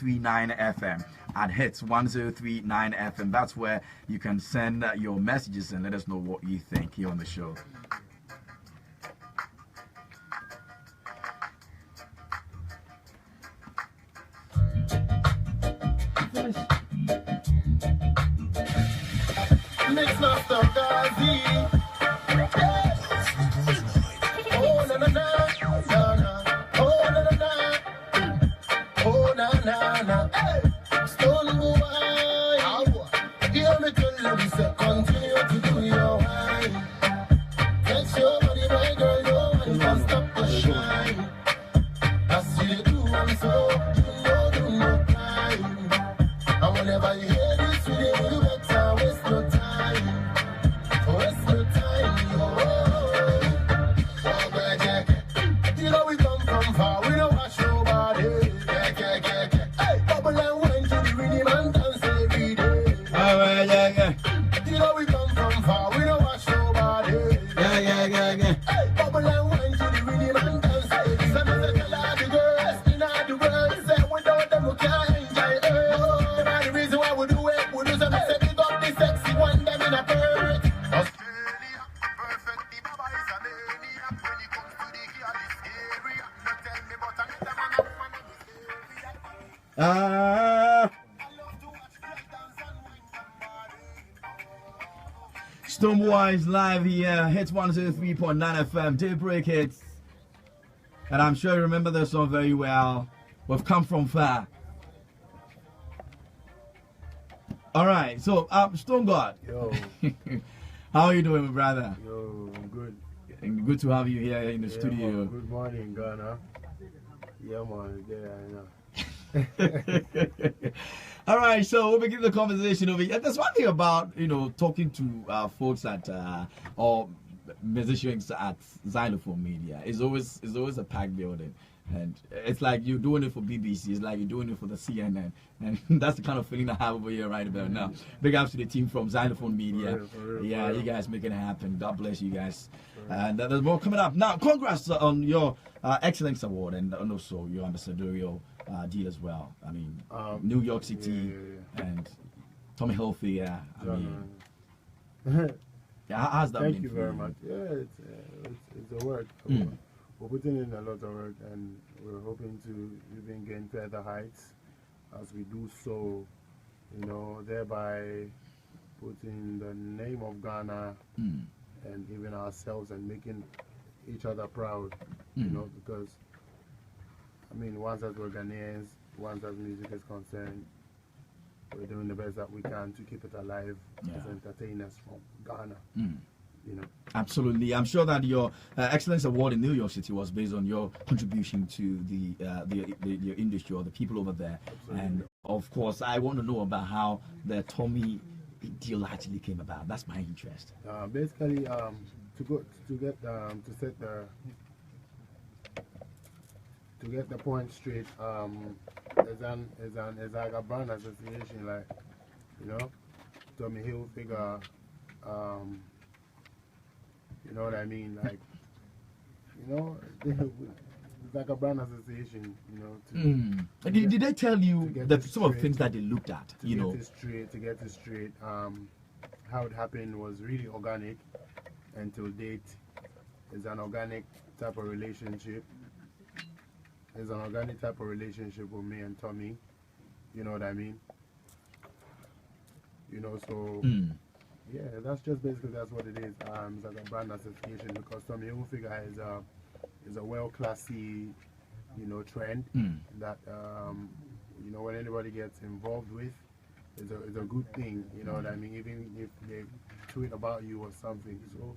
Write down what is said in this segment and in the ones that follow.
1039 FM at Hits 1039 FM. That's where you can send your messages and let us know what you think here on the show. Mix Master Gazi. Oh na na na na na. Oh na na na. Oh na na na. Hey, Stonebwoy. Hear me tell them, say continue to do your wine. Flex your body, my girl, no one can stop the shine. I see you do, and so you know do no time. And whenever you hear this video, you better waste no time. Waste no time, oh, yeah. You know we come from far, we don't wash nobody. Yeah. Hey, bubble and wine to the rhythm and dance every day. Yeah. You know we come from far, we don't wash nobody. Yeah. Hey, bubble and wine to the rhythm and dance every day. Some of the tell all the girls in all the world say without them we can't enjoy it. Them are the reason why we do it. We do something say big up the sexy one them in a bird. Australia, perfect. The Baba is a maniac when it comes to the girl this area. Not tell me but another man up when it is area. I love to watch break dance and wine somebody. Stonebwoy is live here, Hits 103.9 FM, Daybreak Hits. And I'm sure you remember the song very well. We've come from far. Alright, so Stone God. Yo, How are you doing, brother? yo, I'm good. And good to have you here in the Yeah, studio. man, good morning, Ghana. Yeah, man, yeah, I know. All right, so we'll begin the conversation over here. There's one thing about talking to folks at or musicians at Xylophone Media. It's always a packed building, and it's like you're doing it for BBC. It's like you're doing it for the CNN, and that's the kind of feeling I have over here right about now. Big ups to the team from Xylophone Media. For real, Yeah, for real. you guys making it happen. God bless you guys. And there's more coming up. Now, congrats on your Excellence Award and also your ambassadorial deal as well. I mean, New York City and Tommy Hilfiger. I mean, yeah, how's that Thank been you for very much. Yeah, it's a work. We're putting in a lot of work, and we're hoping to even gain further heights as we do so. Thereby putting the name of Ghana and even ourselves and making each other proud. Because I mean, once as we're Ghanaians, once as music is concerned, we're doing the best that we can to keep it alive as entertainers from Ghana. Absolutely. I'm sure that your Excellence Award in New York City was based on your contribution to the industry or the people over there. Absolutely. And of course, I want to know about how the Tommy deal actually came about. That's my interest. Basically, to get the point straight, it's like a brand association, like Tommy Hilfiger, you know what I mean, like it's like a brand association, Did they tell you some of the straight, things that they looked at? to get it straight, how it happened was really organic until date. It's an organic type of relationship. It's an organic type of relationship with me and Tommy. You know what I mean? So yeah, that's just basically that's what it is. It's like a brand association because Tommy Hilfiger is a well-classy, trend that when anybody gets involved with, it's a good thing. You know what I mean? Even if they tweet about you or something. So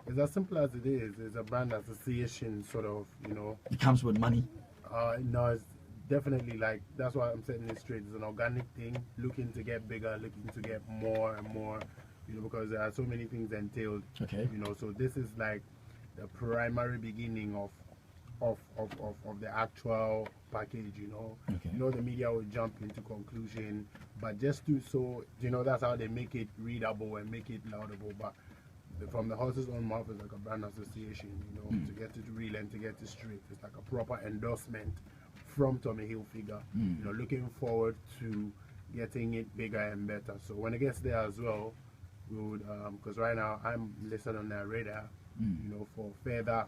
it's as simple as it is. It's a brand association, sort of. It comes with money. No, it's definitely like that's why I'm setting it straight. It's an organic thing, looking to get bigger, looking to get more and more. Because there are so many things entailed. Okay. So this is like the primary beginning of the actual package. Okay. The media will jump into conclusion, but just do so. That's how they make it readable and make it laudable. But from the horse's own mouth is like a brand association, to get it real and to get it straight. It's like a proper endorsement from Tommy Hilfiger. You know, looking forward to getting it bigger and better. So when it gets there as well, we would, because right now I'm listed on their radar, you know, for further,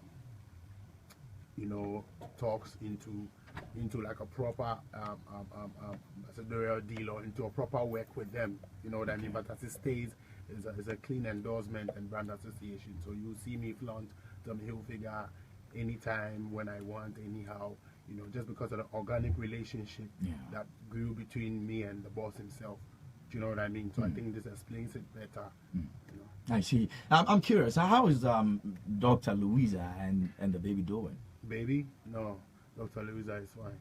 you know, talks into like a proper ambassadorial deal or into a proper work with them. You know what I mean? But as it stays, it's a clean endorsement and brand association. So you see me flaunt Tommy Hilfiger anytime when I want, anyhow. You know, just because of the organic relationship that grew between me and the boss himself. Do you know what I mean? So I think this explains it better. You know. I see. I'm curious. How is Dr. Louisa and the baby doing? Baby? No. Dr. Louisa is fine.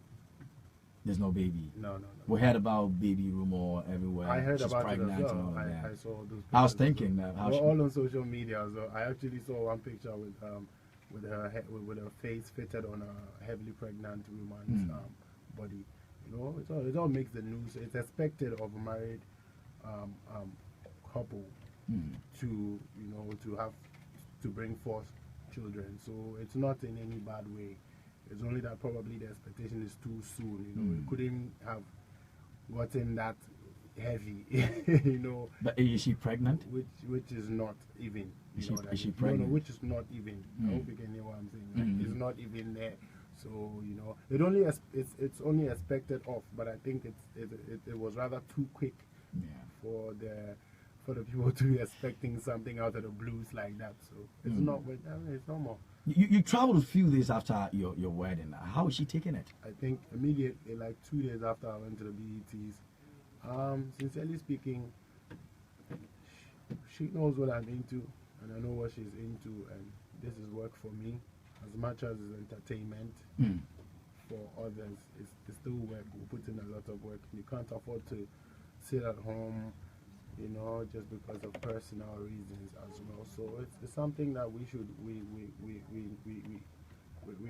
There's no baby. No. We heard about baby rumor everywhere. I heard She's about it pregnant as well. and all that. I saw those. I was pictures thinking as that well. All on social media. So I actually saw one picture with her face fitted on a heavily pregnant woman's body. You know, it all makes the news. It's expected of a married couple to to bring forth children. So it's not in any bad way. It's only that probably the expectation is too soon. You know, it couldn't have gotten that heavy. You know. But is she pregnant? Which is not even. Is she No, pregnant? which is not even. I hope you can hear what I'm saying. Like, it's not even there. So you know, it's only expected of. But I think it was rather too quick for the people to be expecting something out of the blues like that. So it's not. I mean, it's normal. You traveled a few days after your wedding. How is she taking it? I think immediately, like 2 days after I went to the BETs. Sincerely speaking, she knows what I'm into, and I know what she's into, and this is work for me. As much as it's entertainment, for others, it's still work. We put in a lot of work. You can't afford to sit at home, you know, just because of personal reasons as well. So it's something that we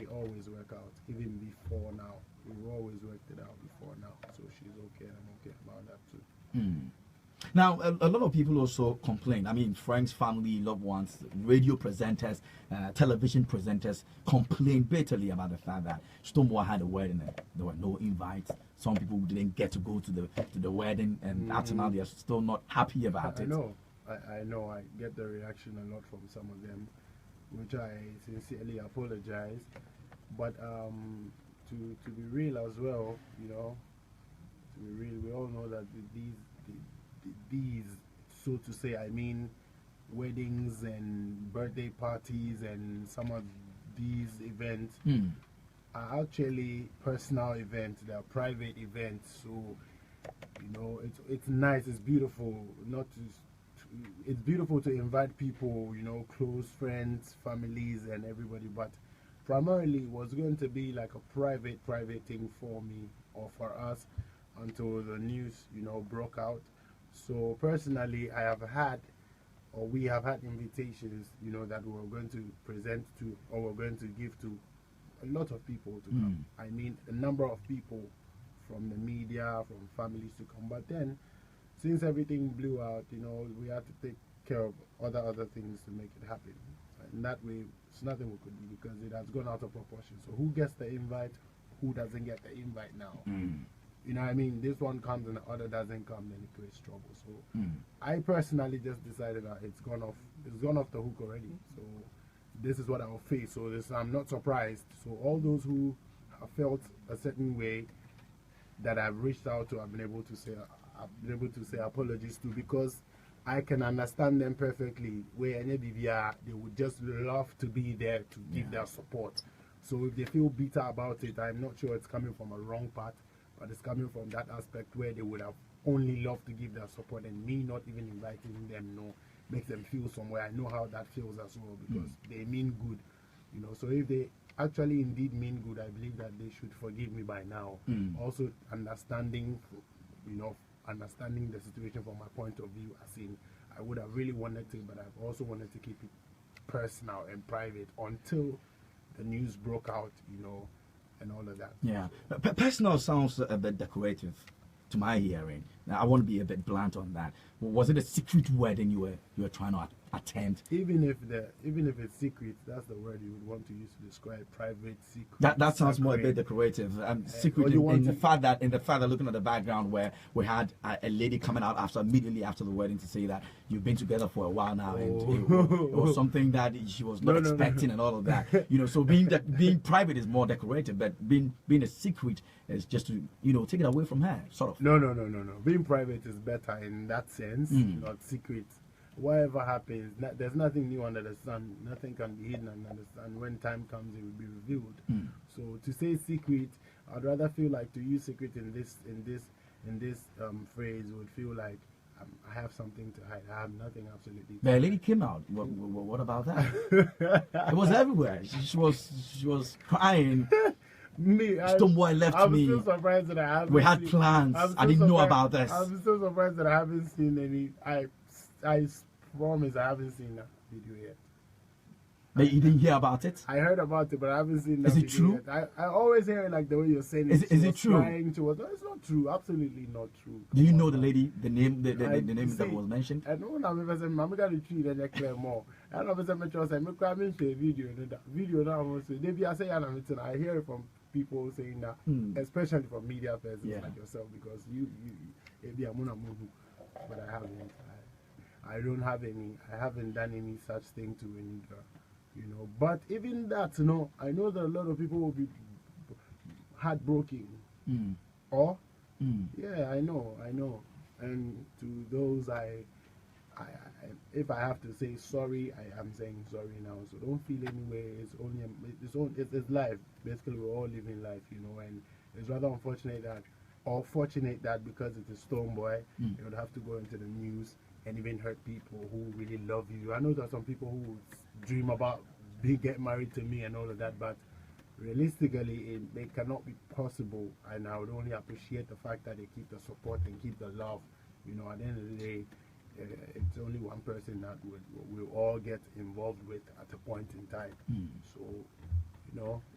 always work out, even before now. We've always worked it out before now. So she's okay, I'm okay about that too. Now, a lot of people also complain. I mean, friends, family, loved ones, radio presenters, television presenters complain bitterly about the fact that Stonebwoy had a wedding and there were no invites. Some people didn't get to go to the wedding, and up to now they are still not happy about it. I know. I get the reaction a lot from some of them, which I sincerely apologize. But to be real as well, you know, to be real, we all know that these, so to say, I mean, weddings and birthday parties and some of these events are actually personal events. They are private events. So, you know, it's nice, it's beautiful. It's beautiful to invite people, you know, close friends, families, and everybody. But primarily, it was going to be like a private thing for me or for us until the news, you know, broke out. So personally, we have had invitations, you know, that we're going to present to, or we're going to give to a lot of people to come. I mean, a number of people from the media, from families to come. But then, since everything blew out, you know, we had to take care of other things to make it happen. And that way, it's nothing we could do because it has gone out of proportion. So who gets the invite? Who doesn't get the invite now? You know what I mean? This one comes and the other doesn't come, then it creates trouble. So I personally just decided that it's gone off the hook already. So this is what I'll face. So I'm not surprised. So all those who have felt a certain way that I've reached out to, I've been able to say apologies to, because I can understand them perfectly. Where they would just love to be there to give their support. So if they feel bitter about it, I'm not sure it's coming from a wrong path. But it's coming from that aspect where they would have only loved to give their support, and me not even inviting them, you know, makes them feel somewhere. I know how that feels as well, because they mean good, you know. So if they actually indeed mean good, I believe that they should forgive me by now. Also understanding the situation from my point of view, as in I would have really wanted to, but I've also wanted to keep it personal and private until the news broke out, you know, and all of that. Yeah, personal sounds a bit decorative to my hearing. Now, I want to be a bit blunt on that. Was it a secret wedding you were trying to attempt. Even if it's secret, that's the word you would want to use to describe private secret. That sounds more a bit secret. decorative. Secret in the fact that looking at the background where we had a lady coming out immediately after the wedding to say that you've been together for a while now, and it was something that she was not expecting and all of that. So being private is more decorative, but being a secret is just to take it away from her, sort of. No. Being private is better in that sense, not secret. Whatever happens, there's nothing new under the sun. Nothing can be hidden under the sun. When time comes, it will be revealed. So to say secret, I'd rather feel like to use secret in this phrase would feel like I have something to hide. I have nothing absolutely. The lady came out. What about that? It was everywhere. She was crying. Stonebwoy left I'm me. still surprised that I haven't. We had plans. I didn't know about this. I'm still surprised that I haven't seen any. I promise I haven't seen that video yet. But you didn't hear about it? I heard about it, but I haven't seen that video. Is it true? Yet. I always hear it like the way you're saying it. Is it true? No, it's not true. Absolutely not true. Do you know the lady, the name that was mentioned? I know I'm going to treat and clear more. I don't know if I'm going to video. Video now, I hear it from people saying that, especially from media persons like yourself, because you but I haven't. I don't have any. I haven't done any such thing to any girl, But even that, I know that a lot of people will be heartbroken. Or, yeah, I know. And to those, if I have to say sorry, I am saying sorry now. So don't feel anyway. It's life. Basically, we're all living life, And it's rather unfortunate that because it is Stonebwoy, you would have to go into the news and even hurt people who really love you. I know there are some people who dream about get married to me and all of that, but realistically, it cannot be possible. And I would only appreciate the fact that they keep the support and keep the love. At the end of the day, it's only one person that we'll all get involved with at a point in time. So,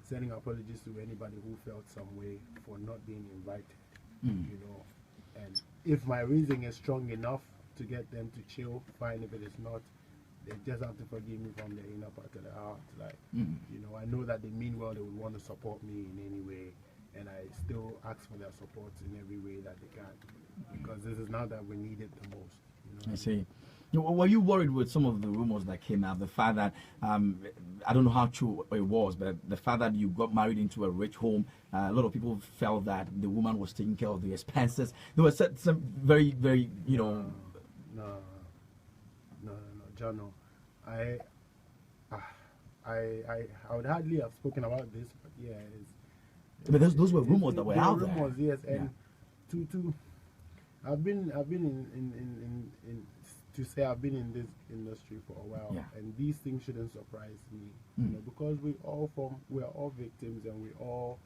sending apologies to anybody who felt some way for not being invited. And if my reason is strong enough to get them to chill, fine. If it is not, they just have to forgive me from the inner part of the heart. I know that they mean well. They would want to support me in any way, and I still ask for their support in every way that they can, because this is now that we need it the most. I see. Were you worried with some of the rumors that came out? The fact that, I don't know how true it was, but the fact that you got married into a rich home, a lot of people felt that the woman was taking care of the expenses. There were some very, very, No, John. I would hardly have spoken about this, but yeah, but those were rumors that were out there. Rumors, yes, and I've been in I've been in this industry for a while, and these things shouldn't surprise me, because we're all victims, and we all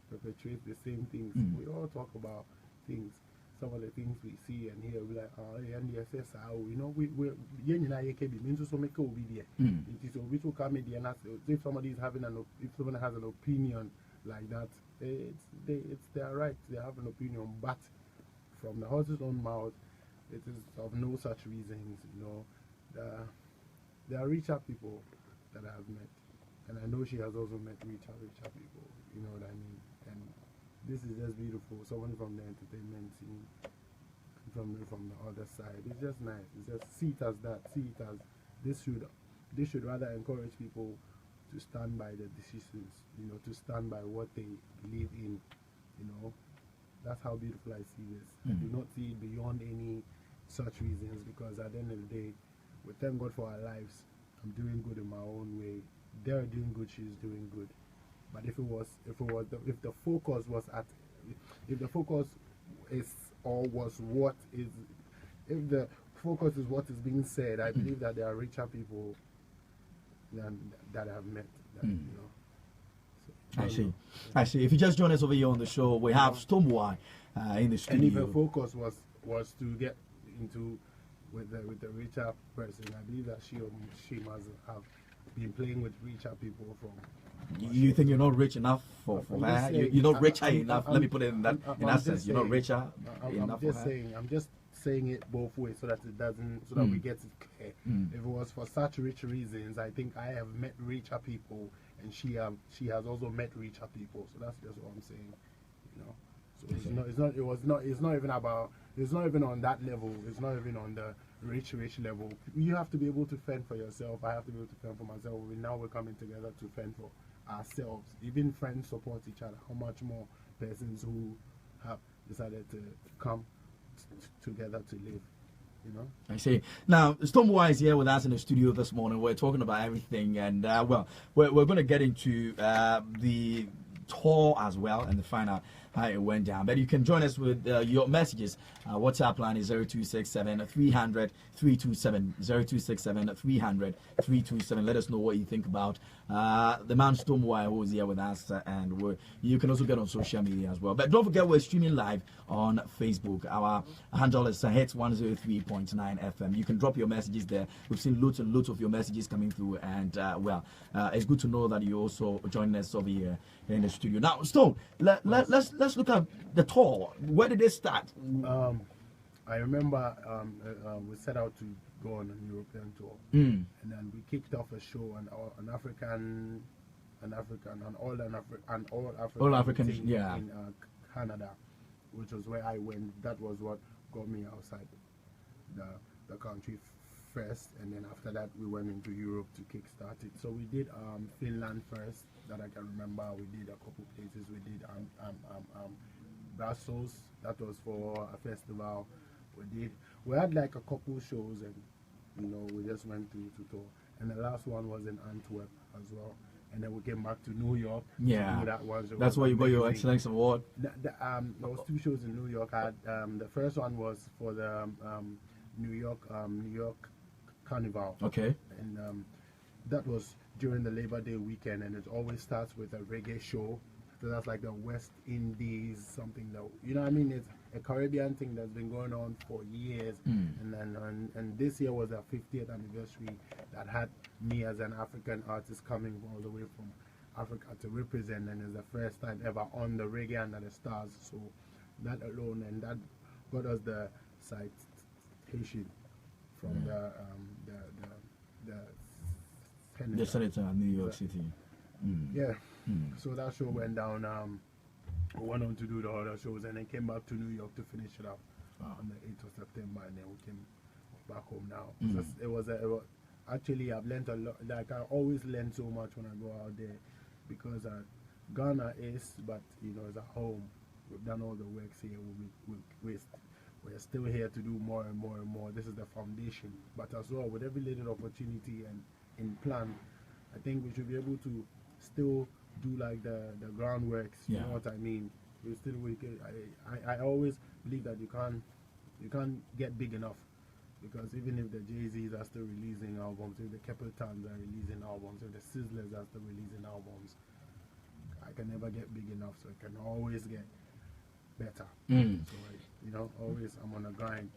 perpetrate the same things. We all talk about things. Some of the things we see and hear, we're like, and yes, if somebody is having if someone has an opinion like that, it's their right. They have an opinion, but from the horse's own mouth, it is of no such reasons. There are richer people that I have met, and I know she has also met richer people. You know what I mean? And this is just beautiful. Someone from the entertainment scene, from the other side. It's just nice. It's just see it as that. See it as this should rather encourage people to stand by the decisions. To stand by what they believe in. That's how beautiful I see this. I do not see it beyond any such reasons, because at the end of the day, we thank God for our lives. I'm doing good in my own way. They're doing good. She's doing good. But if the focus is what is being said, I believe that there are richer people that I've met. So, I see. If you just join us over here on the show, we have Stonebwoy in the studio. And if the focus was to get into with the richer person, I believe that she must have been playing with richer people from. You think you're not rich enough for her? You're not richer enough. Let me put it in that sense. You're not richer enough for her. I'm just saying it both ways so that it doesn't, so that we get it clear. If it was for such rich reasons, I think I have met richer people, and she has also met richer people. So that's just what I'm saying, you know. So it's not even about, it's not even on that level. It's not even on the rich level. You have to be able to fend for yourself. I have to be able to fend for myself. We're coming together to fend for ourselves. Even friends support each other. How much more persons who have decided to come together to live, you know. I see. Now, Stonebwoy is here with us in the studio this morning. We're talking about everything, and well, we're going to get into the tour as well and find out how it went down. But you can join us with your messages. WhatsApp line is 0267 300 327 0267 300 327. Let us know what you think about the man Stonebwoy who is here with us, and you can also get on social media as well. But don't forget, we're streaming live on Facebook. Our handle is Hits 103.9 FM. You can drop your messages there. We've seen loads and loads of your messages coming through, and well, it's good to know that you also joining us over here in the studio. Now, Stone, let's look at the tour. Where did it start? I remember we set out to go on an European tour, and then we kicked off a show, an all African thing in Canada, which was where I went. That was what got me outside the country first, and then after that we went into Europe to kickstart it. So we did Finland first, that I can remember. We did a couple places. We did Brussels. That was for a festival. We had like a couple shows, and you know, we just went to tour. And the last one was in Antwerp as well. And then we came back to New York. Yeah, to do that one. So that's where you got your Excellence Award. There was 2 shows in New York. The first one was for the New York Carnival. Okay. And that was during the Labor Day weekend, and it always starts with a reggae show. So that's like the West Indies, something that, you know what I mean? It's a Caribbean thing that's been going on for years. And then and this year was our 50th anniversary that had me as an African artist coming all the way from Africa to represent, and it's the first time ever on the Reggae Under the Stars. So that alone, and that got us the citation from the senator of New York City. Yeah. So that show went down. We went on to do the other shows, and then came back to New York to finish it up on the 8th of September, and then we came back home now. Actually, I've learned a lot. Like, I always learn so much when I go out there, because Ghana is, but you know, it's a home. We've done all the works here. We're still here to do more and more and more. This is the foundation. But as well, with every little opportunity and in plan, I think we should be able to still do like the groundworks. You know what I mean? I always believe that you can't get big enough, because even if the Jay-Z's are still releasing albums, if the Capitans are releasing albums, if the Sizzlers are still releasing albums, I can never get big enough. So I can always get better. So you know, always I'm on a grind.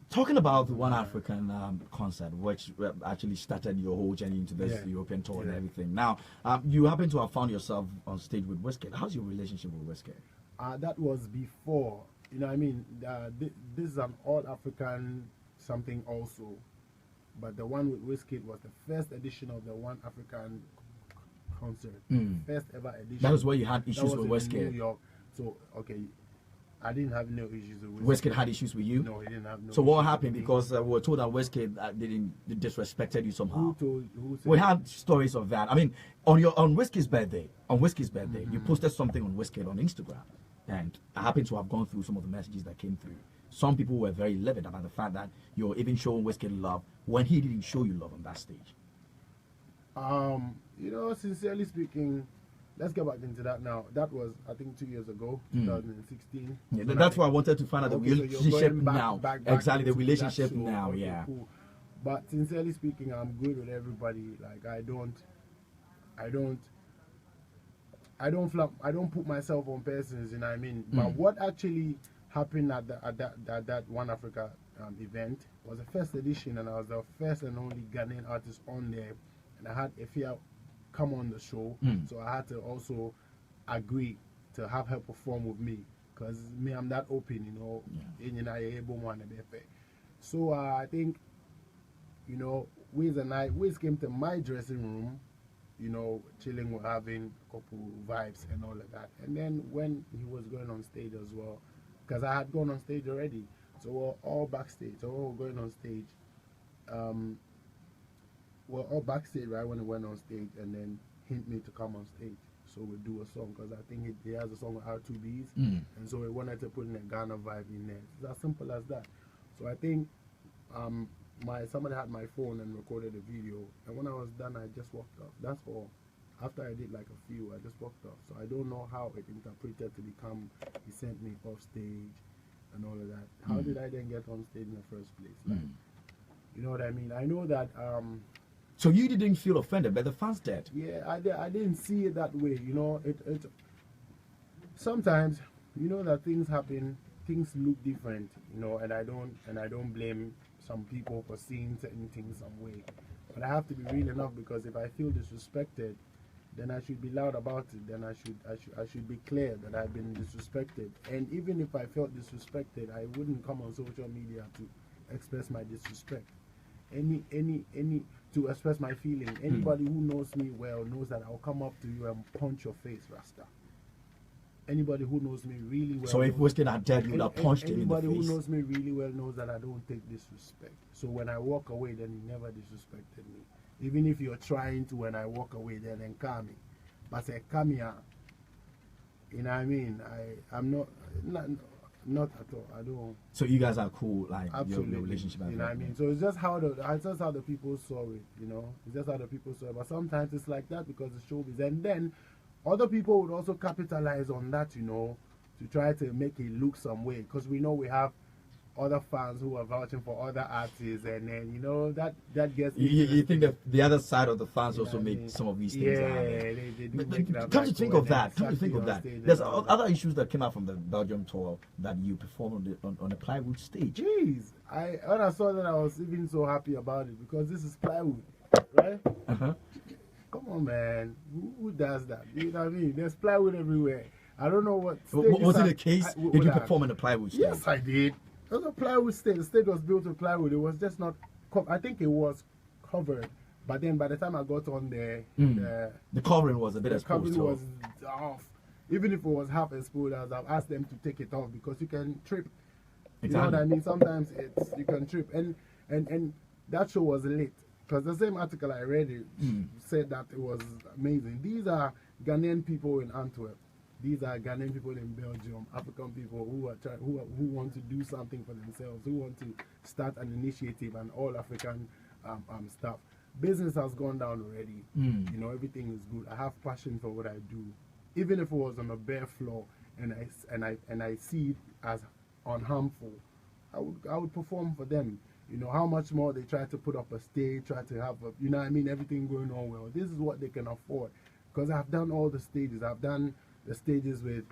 Talking about the One African concert, which actually started your whole journey into this European tour and everything. Now, you happen to have found yourself on stage with Wizkid. How's your relationship with Wizkid? That was before. You know what I mean? This is an all-African something also. But the one with Wizkid was the first edition of the One African concert. First ever edition. That was where you had issues with Wizkid. New York. So, okay. I didn't have no issues with Wizkid. Had issues with you? No, he didn't have no So what happened? Because we were told that Wizkid disrespected you somehow. Who said we had stories of that. I mean, on Wizkid's birthday, you posted something on Wizkid on Instagram, and I happened to have gone through some of the messages that came through. Some people were very livid about the fact that you're even showing Wizkid love when he didn't show you love on that stage. You know, sincerely speaking, let's get back into that now. That was, I think, 2 years ago, 2016. Yeah, that's why I wanted to find out the relationship now. Back exactly, the relationship show. now, Okay, yeah. Cool. But sincerely speaking, I'm good with everybody. Like, I don't put myself on persons, you know what I mean? But what actually happened at that One Africa event was the first edition, and I was the first and only Ghanaian artist on there, and I had Efia come on the show, so I had to also agree to have her perform with me, because me, I'm that open, you know. So I think, you know, Wiz came to my dressing room, you know, chilling, we're having a couple vibes and all of that. And then when he was going on stage as well, because I had gone on stage already, so we're all backstage. So we're going on stage. We're all backstage right when he went on stage, and then hint me to come on stage. So we do a song because I think he has a song with R2Bs, and so we wanted to put in a Ghana vibe in there. It's as simple as that. So I think somebody had my phone and recorded a video, and when I was done, I just walked off. That's all. After I did like a few, I just walked off. So I don't know how it interpreted to become he sent me off stage and all of that. How did I then get on stage in the first place? Like, you know what I mean? I know that. So you didn't feel offended, but the fans did. Yeah, I didn't see it that way. You know, it sometimes, you know, that things happen, things look different. You know, and I don't blame some people for seeing certain things some way. But I have to be real enough, because if I feel disrespected, then I should be loud about it. Then I should be clear that I've been disrespected. And even if I felt disrespected, I wouldn't come on social media to express my disrespect. To express my feeling. Anybody who knows me well knows that I'll come up to you and punch your face, Rasta. Anybody who knows me really well. So if Weston had dead, you would have punched him in the face. Anybody who knows me really well knows that I don't take disrespect. So when I walk away, then he never disrespected me. Even if you're trying to, when I walk away, then call me. But say, come here. You know what I mean? I'm not at all. I don't. So you guys are cool, like absolutely. Your relationship. You know what I mean? So it's just how the people saw it. You know, it's just how the people saw it. But sometimes it's like that because the showbiz, and then other people would also capitalize on that. You know, to try to make it look some way, because we know we have other fans who are vouching for other artists, and then you know that gets. You think that the other side of the fans also make some of these things? Yeah, they do. Come to think of that, there's other issues that came out from the Belgium tour that you performed on the plywood stage. Jeez, when I saw that, I was even so happy about it, because this is plywood, right? Come on, man, who does that? You know what I mean? There's plywood everywhere. I don't know what. Was it the case? Did you perform on the plywood stage? Yes, I did. It was a plywood stage. The stage was built with plywood. It was just not. I think it was covered, but then by the time I got on there, the covering was a bit exposed. The covering was off. Even if it was half exposed, I've asked them to take it off, because you can trip. You know what I mean? Sometimes you can trip, and that show was lit, because the same article I read said that it was amazing. These are Ghanaian people in Antwerp. These are Ghanaian people in Belgium, African people who want to do something for themselves, who want to start an initiative, and all African stuff. Business has gone down already. You know, everything is good. I have passion for what I do, even if it was on a bare floor, and I see it as unharmful. I would perform for them. You know, how much more they try to put up a stage, try to have a, you know what I mean, everything going on well. This is what they can afford, because I've done all the stages. I've done the stages with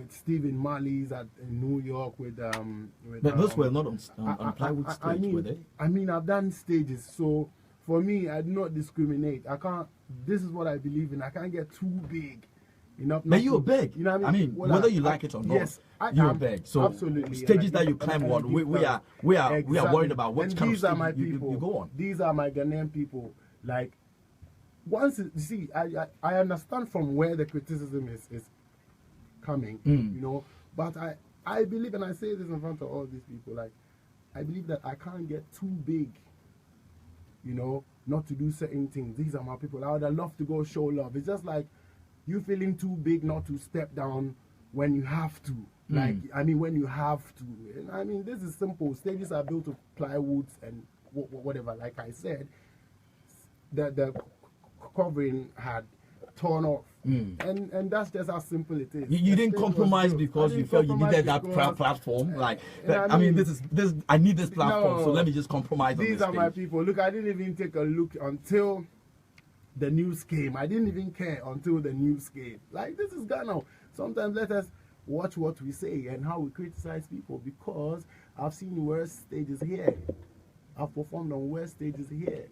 Stephen Marley's in New York but those were not on plywood stage, were they? I mean, I've done stages, so for me, I do not discriminate. I can't. This is what I believe in. I can't get too big. But you're big. You know what I mean, whether you like it or not, yes, you're big. So absolutely. Stages that you climb on, we are worried about what kind of stage you go on. These are my Ghanaian people. Like, once you see, I understand from where the criticism is coming, you know, but I believe, and I say this in front of all these people, like, I believe that I can't get too big, you know, not to do certain things. These are my people. I would have loved to go show love. It's just like you feeling too big not to step down when you have to. Like, I mean, when you have to. And I mean, this is simple. Stages are built of plywoods and whatever. Like I said, the covering had torn off, and that's just how simple it is. You didn't compromise because you felt you needed that platform. Like, I mean, this I need this platform, so let me just compromise. These are my people. Look, I didn't even take a look until the news came. I didn't even care until the news came. Like, this is Ghana. Sometimes let us watch what we say and how we criticize people, because I've seen worse stages here. I've performed on worse stages here.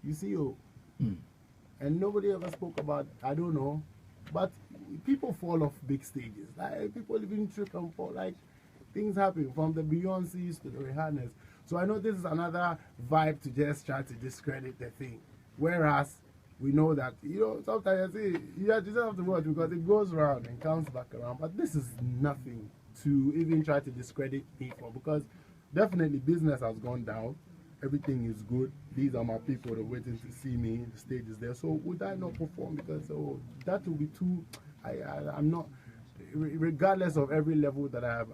You see, and nobody ever spoke about, I don't know, but people fall off big stages. Like people even trip and fall. Like things happen from the Beyonce's to the Rihanna's. So I know this is another vibe to just try to discredit the thing. Whereas we know that, sometimes I say you just have to watch because it goes around and comes back around. But this is nothing to even try to discredit me for, because definitely business has gone down. Everything is good. These are my people. They're waiting to see me. The stage is there. So would I not perform? Because that will be too. I'm not. Regardless of every level that I've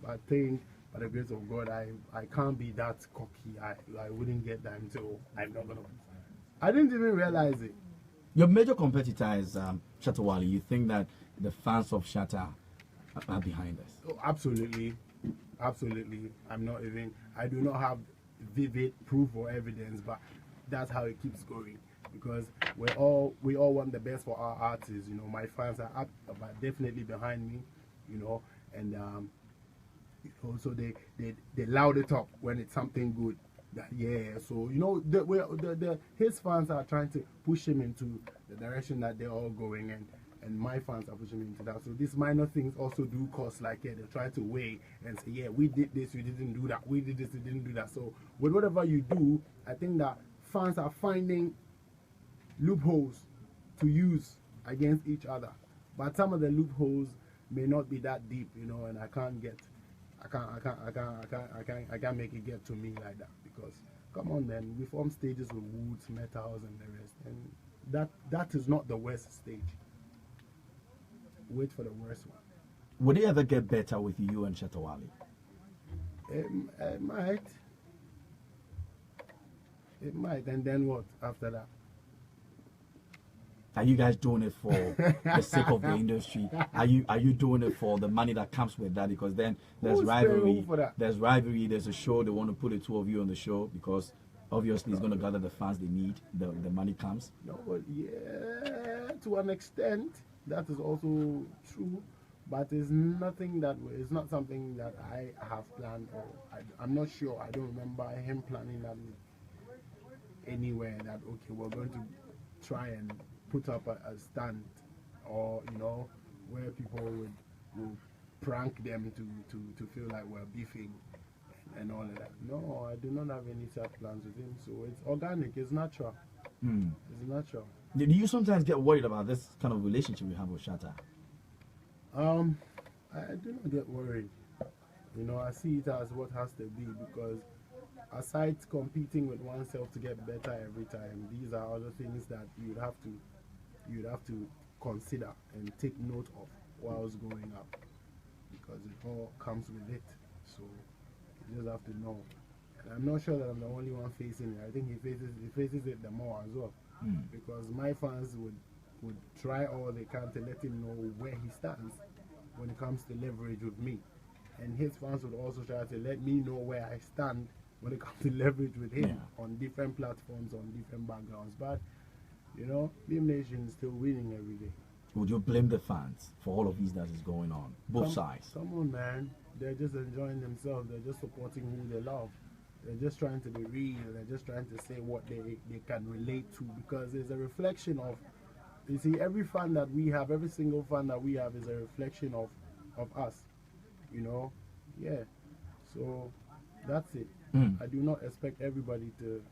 attained by the grace of God, I can't be that cocky. I wouldn't get that until I'm not gonna. I didn't even realize it. Your major competitor is Shatta Wale. You think that the fans of Shatta are behind us? Oh, absolutely, absolutely. I do not have vivid proof or evidence, but that's how it keeps going, because we all want the best for our artists. My fans are up, but definitely behind me. And also they loud it up when it's something good. So his fans are trying to push him into the direction that they're all going, and my fans are pushing me into that. So these minor things also do cost, like they're trying to weigh and say, yeah, we did this, we didn't do that, we did this, we didn't do that. So with whatever you do, I think that fans are finding loopholes to use against each other. But some of the loopholes may not be that deep, and I can't make it get to me like that, because come on, man, we form stages with Woods, Metals, and the rest, and that is not the worst stage. Wait for the worst one. Would it ever get better with you and Shatta Wale? It might. It might, and then what after that? Are you guys doing it for the sake of the industry? Are you doing it for the money that comes with that? Because then there's rivalry. There's rivalry. There's a show. They want to put the two of you on the show because obviously it's going to gather the fans they need. The money comes. No, but yeah, to an extent, that is also true. But it's nothing that it's not something that I have planned, or I'm not sure. I don't remember him planning that anywhere. That okay, we're going to try and put up a stand, or where people would prank them to feel like we're beefing and all of that. No, I do not have any such plans with him. So it's organic, it's natural. It's natural. Do you sometimes get worried about this kind of relationship you have with Shatta? I do not get worried. I see it as what has to be, because aside competing with oneself to get better every time, these are other things that you'd have to consider and take note of whilst growing up, because it all comes with it. So you just have to know. And I'm not sure that I'm the only one facing it. I think he faces it the more as well, because my fans would try all they can to let him know where he stands when it comes to leverage with me, and his fans would also try to let me know where I stand when it comes to leverage with him on different platforms, on different backgrounds. But Beam Nation is still winning every day. Would you blame the fans for all of this that is going on, both sides? Come on, man. They're just enjoying themselves. They're just supporting who they love. They're just trying to be real. They're just trying to say what they can relate to, because there's a reflection of. You see, every fan that we have, every single fan that we have is a reflection of us. Yeah. So that's it. I do not expect everybody to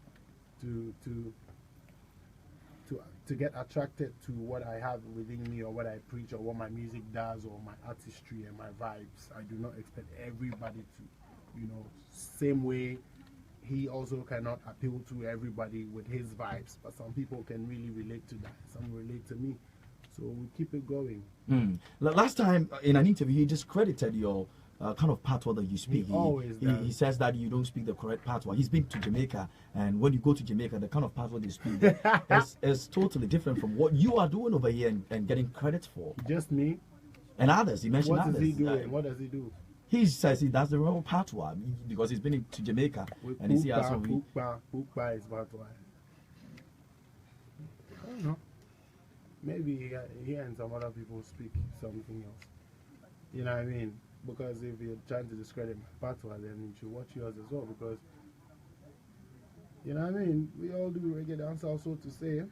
get attracted to what I have within me, or what I preach, or what my music does, or my artistry and my vibes. I do not expect everybody to, same way he also cannot appeal to everybody with his vibes, but some people can really relate to that. Some relate to me. So we keep it going. Last time in an interview, he discredited your kind of patois that you speak. He says that you don't speak the correct patois. He's been to Jamaica, and when you go to Jamaica, the kind of patois they speak is totally different from what you are doing over here and getting credit for. Just me? And others. He mentioned others. What is he doing? What does he do? He says he does the wrong patois because he's been to Jamaica and he has some. Pukpa is patois. I don't know. Maybe he and some other people speak something else. You know what I mean? Because if you're trying to discredit my patois, then you should watch yours as well. Because, you know what I mean? We all do reggae dancehall, so to say.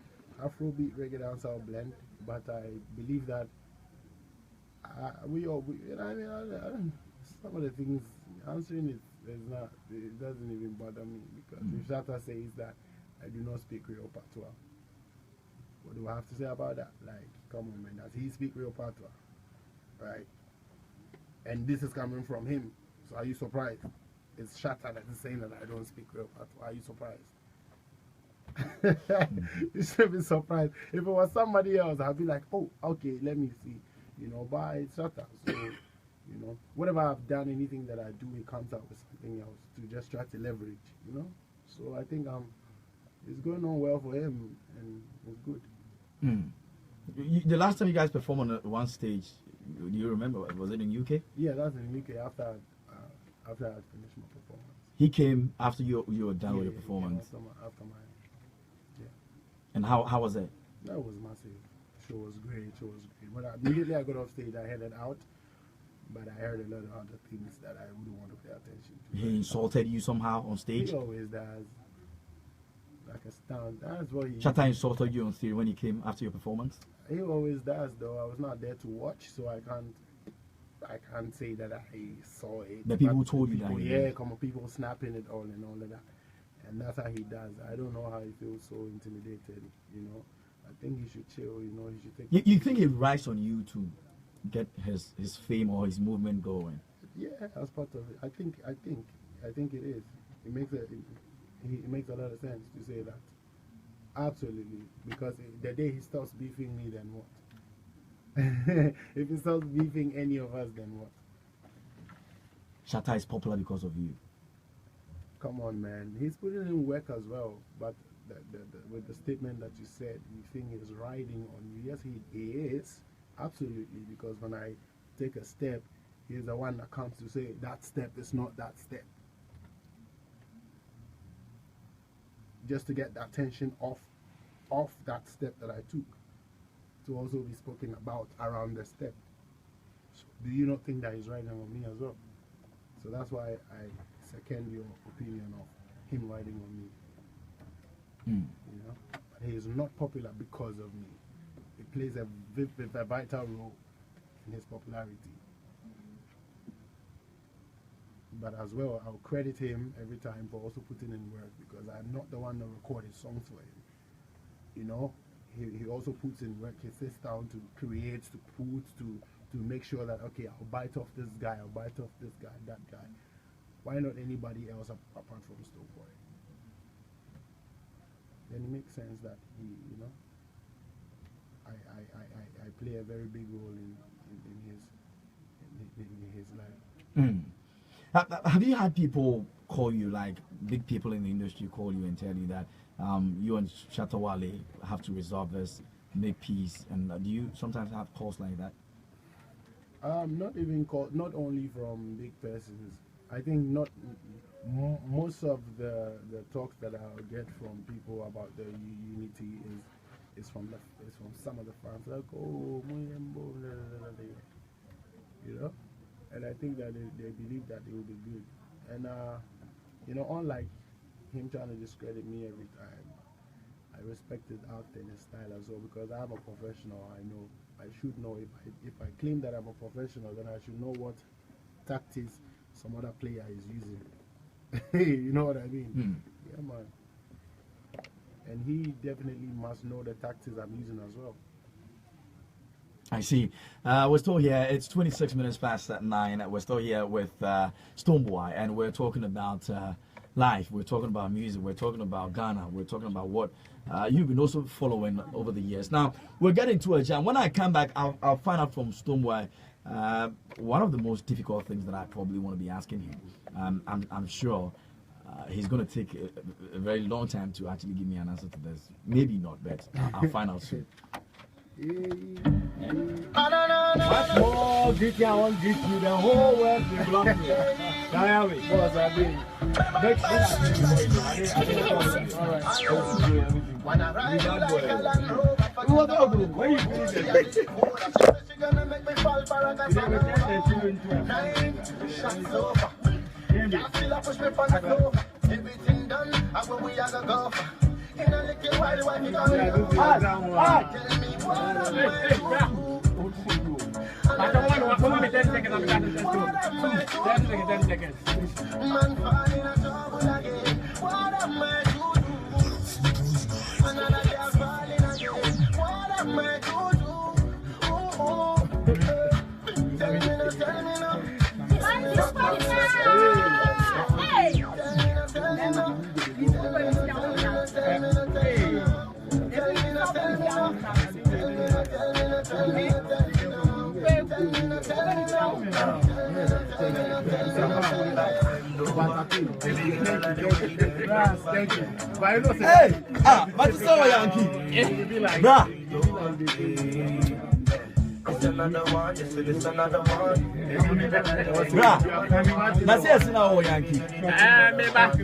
Afrobeat reggae dancehall blend. But I believe that we you know, I mean, I don't, some of the things answering it is not. It doesn't even bother me because if Shatta says that I do not speak real patois, what do I have to say about that? Like, come on, man, does he speak real patois, right? And this is coming from him. So are you surprised? It's Shatta that is saying that I don't speak real patois. Are you surprised? You should be surprised. If it was somebody else, I'd be like, oh, okay, let me see. You know, but it's Shatta. So, you know, whatever I've done, anything that I do, it comes out with something else to just try to leverage, you know. So I think it's going on well for him, and it's good. The last time you guys performed on one stage, do you remember? Was it in UK? Yeah, that's in UK after I finished my performance. He came after you were done with the performance. After my And how was it? That was massive. Show was great. But immediately I got off stage, I headed out. But I heard a lot of other things that I wouldn't want to pay attention to. He insulted you somehow on stage? He always does. Like a stunt. That's what he... Shatta insulted you on stage when he came after your performance? He always does, though. I was not there to watch, so I can't say that I saw it. The people told you people, that? Yeah, come on, people snapping it all and all of that. And that's how he does. I don't know how he feels so intimidated, you know. I think he should chill, you know. He should take... You think he writes on you to get his fame or his movement going? Yeah, as part of it. I think it is. It makes a lot of sense to say that. Absolutely. Because the day he stops beefing me, then what? If he starts beefing any of us, then what? Shatta is popular because of you. Come on, man. He's putting in work as well. But with the statement that you said, you think he's riding on you. Yes, he is. Absolutely. Because when I take a step, he's the one that comes to say, that step is not that step. Just to get the attention off that step that I took. To also be spoken about around the step. So do you not think that he's riding on me as well? So that's why I second your opinion of him riding on me. You know, but he is not popular because of me. It plays a vital role in his popularity. But as well, I'll credit him every time for also putting in work because I'm not the one that recorded songs for him. You know, he also puts in work. He sits down to create, to put, to make sure that, okay, I'll bite off this guy, I'll bite off this guy, that guy. Why not anybody else apart from Stonebwoy? Then it makes sense that he, you know, I play a very big role in his life. Have you had people call you, like big people in the industry call you and tell you that you and Shatta Wale have to resolve this, make peace, and do you sometimes have calls like that? Not even call, not only from big persons. I think not most of the talks that I'll get from people about the unity is from some of the fans, like, oh, you know, and I think that they believe that it will be good. And you know, unlike him trying to discredit me every time, I respect his art and his style as well because I'm a professional. I should know if I claim that I'm a professional, then I should know what tactics some other player is using. You know what I mean? Yeah, man. And he definitely must know the tactics I'm using as well. I see. We're still here. It's 26 minutes past 9. We're still here with Stonebwoy, and we're talking about life. We're talking about music. We're talking about Ghana. We're talking about what you've been also following over the years. Now, we're getting to a jam. When I come back, I'll find out from Stonebwoy one of the most difficult things that I probably want to be asking him. I'm sure he's going to take a very long time to actually give me an answer to this. Maybe not, but I'll find out soon. Much more GT I want to you, the whole world will belong to you. Diary, boss, I mean, next where you everything done, and when we are gonna go in a little while, when you gonna tell me what I do. I don't want to me 10 seconds. I'm going to test 10 seconds. Man falling a trouble again. What am I to do? Another girl falling again. What am I to do? Oh, tell me now, tell me now. Hey, but it's so Yankee. Bruh. It's another one, yes, it's another one. Bruh. That's yes now, Yankee. Me back.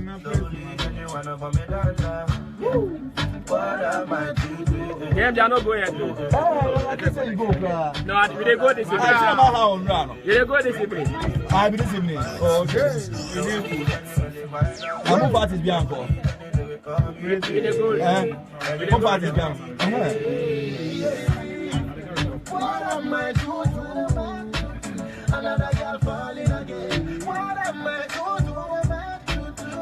Yeah, they are not going yet. Oh, I can say go, bruh. No, we go this evening. I see my house, Rano. You go this evening. I be this evening. Okay. I'm on parties Bianco. What parties Bianco? What am I to do? Another girl falling again. What am I to do?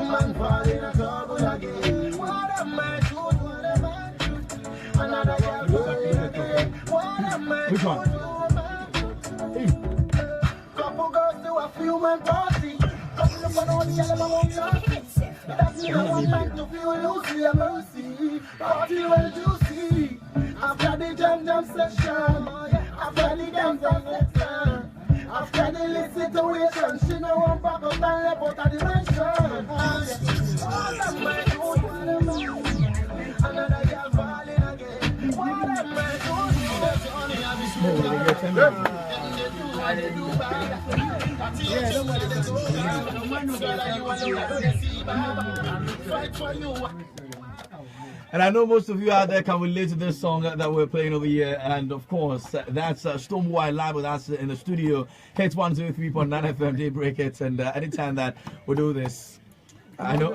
Man falling a trouble again. What am I to do? Another girl falling again. What am I to do? Which one? Couple girls to a few man party. Couple of all the other man party. That's me, I want man to feel Lucy and mercy. Party well juicy. After the jam session, after the jam session, after the lit situation, she no want back up and report at the mansion. What am I doing? Another girl falling again. What am I doing? And I know most of you out there can relate to this song that we're playing over here. And of course, that's Stonebwoy live with us in the studio. Hits 103.9 FM, Daybreak Hits. And anytime that we do this, I know.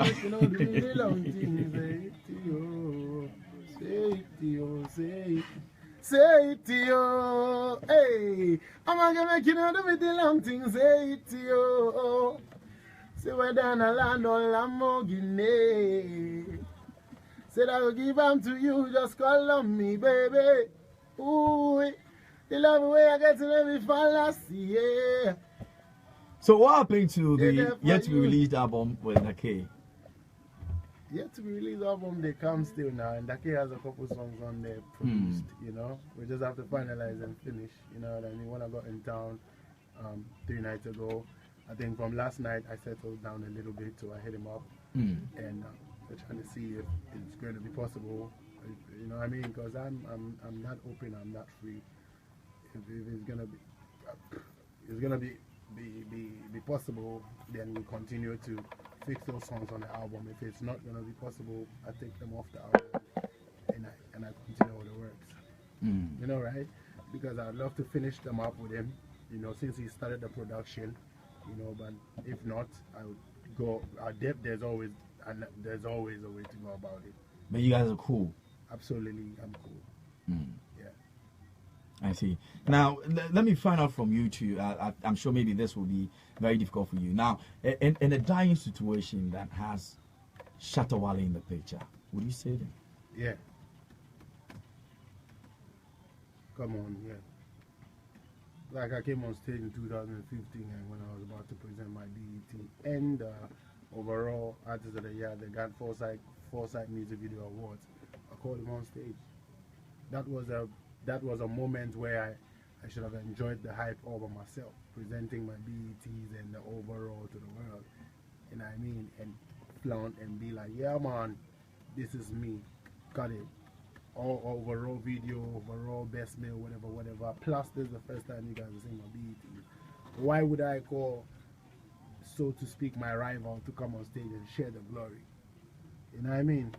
Say it to you, hey, I'm gonna make you know with the long thing, say it to you. Say we're down a land on Lamborghini. Said I will give them to you, just call on me, baby. Ooh, the love way I get to know me fallacy, yeah. So what happened to the yet to be released album with Nake? Yet to be released album, they come still now, and Nake has a couple songs on there produced, you know. We just have to finalize and finish, you know what I mean. When I got in town 3 nights ago, I think from last night I settled down a little bit, so I hit him up, and we're trying to see if it's going to be possible, you know what I mean, because I'm not open, I'm not free. If it's gonna be possible, then we continue to fix those songs on the album. If it's not gonna be possible, I take them off the album and I continue all the works. You know, right? Because I'd love to finish them up with him, you know, since he started the production, you know. But if not, I would go. There's always a way to go about it. But you guys are cool. Absolutely, I'm cool. Yeah. I see. Now, let me find out from you two. I'm sure maybe this will be very difficult for you. Now, in a dying situation that has Shatta Wale in the picture, would you say that? Yeah. Come on, yeah. Like I came on stage in 2015 and when I was about to present my BET and overall Artist of the Year, they got Foresight Music Video Awards. I called him on stage. That was a moment where I should have enjoyed the hype over myself, presenting my BETs and the overall to the world. And I mean, and flaunt and be like, yeah man, this is me. Got it. All overall video, overall best male, whatever. Plus this is the first time you guys are seeing my BETs. Why would I call, so to speak, my rival to come on stage and share the glory? You know what I mean?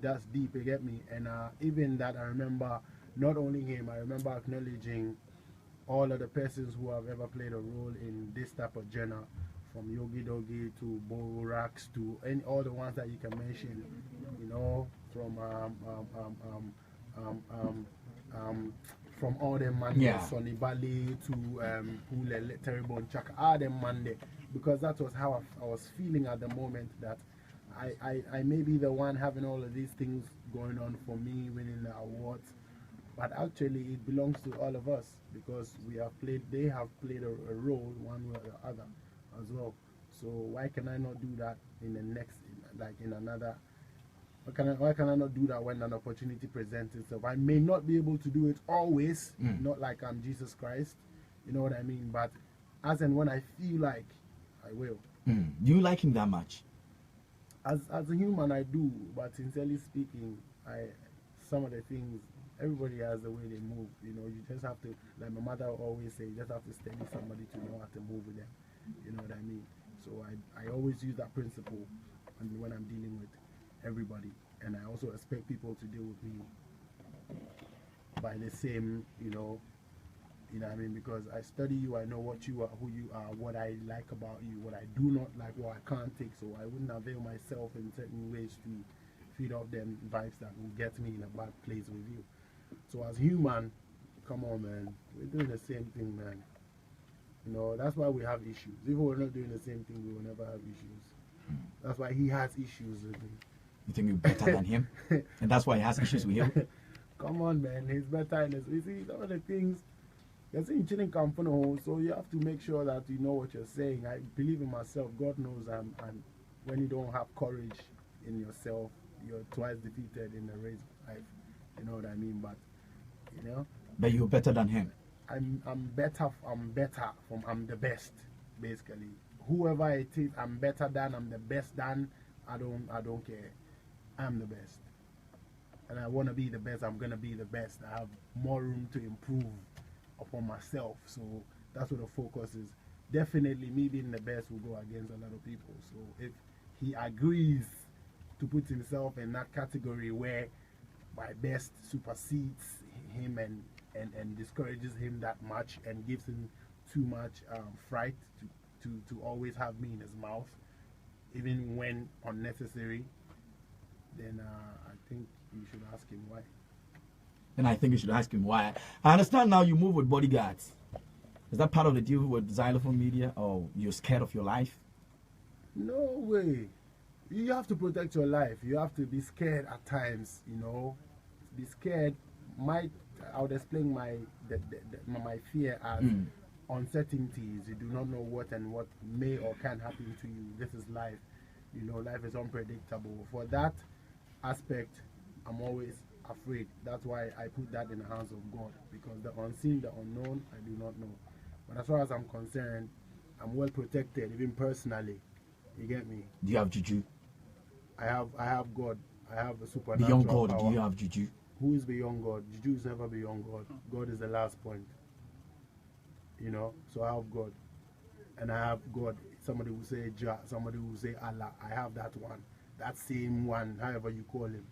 That's deep, you get me? And even that, I remember not only him, I remember acknowledging all of the persons who have ever played a role in this type of genre, from Yogi Dogi to Borax to all the ones that you can mention, you know, from from all them man, Sonny Bali to Pule, Terrible and Chaka, all them man there, because that was how I was feeling at the moment, that I may be the one having all of these things going on for me, winning the awards, but actually it belongs to all of us, because they have played a role one way or the other as well. So why can I not do that in the next, like in another? Why can I not do that when an opportunity presents itself? I may not be able to do it always, not like I'm Jesus Christ, you know what I mean? But as and when I feel like, I will. Do you like him that much? As a human, I do, but sincerely speaking, some of the things, everybody has the way they move. You know, you just have to, like my mother always say, you just have to study somebody to know how to move with them. You know what I mean? So I always use that principle when I'm dealing with everybody, and I also expect people to deal with me by the same, you know what I mean, because I study you, I know what you are, who you are, what I like about you, what I do not like, what I can't take, so I wouldn't avail myself in certain ways to feed off them vibes that will get me in a bad place with you. So as human, come on man, we're doing the same thing, man. You know, that's why we have issues. If we're not doing the same thing, we will never have issues. That's why he has issues with me. You think you're better than him? And that's why he has issues with you? Come on, man. He's better in this. You see, some of the things, you're saying chilling come from home, so you have to make sure that you know what you're saying. I believe in myself. God knows I'm when you don't have courage in yourself, you're twice defeated in the race of life. You know what I mean? But, you know. But you're better than him. I'm better. I'm the best, basically. Whoever it is, I'm better than. I'm the best than. I don't care. I'm the best, and I want to be the best. I'm gonna be the best. I have more room to improve upon myself. So that's what the focus is. Definitely, me being the best will go against a lot of people. So if he agrees to put himself in that category where my best supersedes him and discourages him that much and gives him too much fright to always have me in his mouth, even when unnecessary, then I think you should ask him why. And I think you should ask him why. I understand now you move with bodyguards. Is that part of the deal with Xylophone Media, or you're scared of your life? No way. You have to protect your life. You have to be scared at times, you know. Be scared. I would explain my fear as uncertainties. You do not know what may or can happen to you. This is life. You know, life is unpredictable. For that aspect, I'm always afraid. That's why I put that in the hands of God, because the unseen, the unknown, I do not know. But as far as I'm concerned, I'm well protected, even personally. You get me? Do you have juju? I have God. I have a supernatural Beyond God, power. do you have juju? Who is beyond God? Juju is never beyond God. God is the last point. You know, so I have God. And I have God. Somebody will say Jah, somebody will say Allah. I have that one. That same one, however you call him.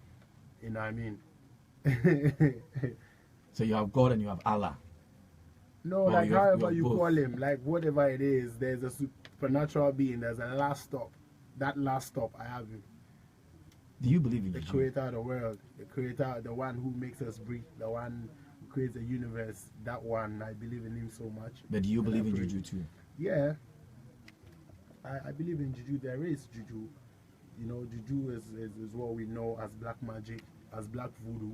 You know what I mean? So you have God and you have Allah. No, Or like however you both. call him, like whatever it is, there's a supernatural being, there's a last stop. That last stop, I have him. Do you believe in The juju? creator of the world, the creator, the one who makes us breathe, the one who creates the universe, that one, I believe in him so much. But do you And I believe in pray. juju too? Yeah. I believe in juju. There is juju. You know, juju is what we know as black magic, as black voodoo.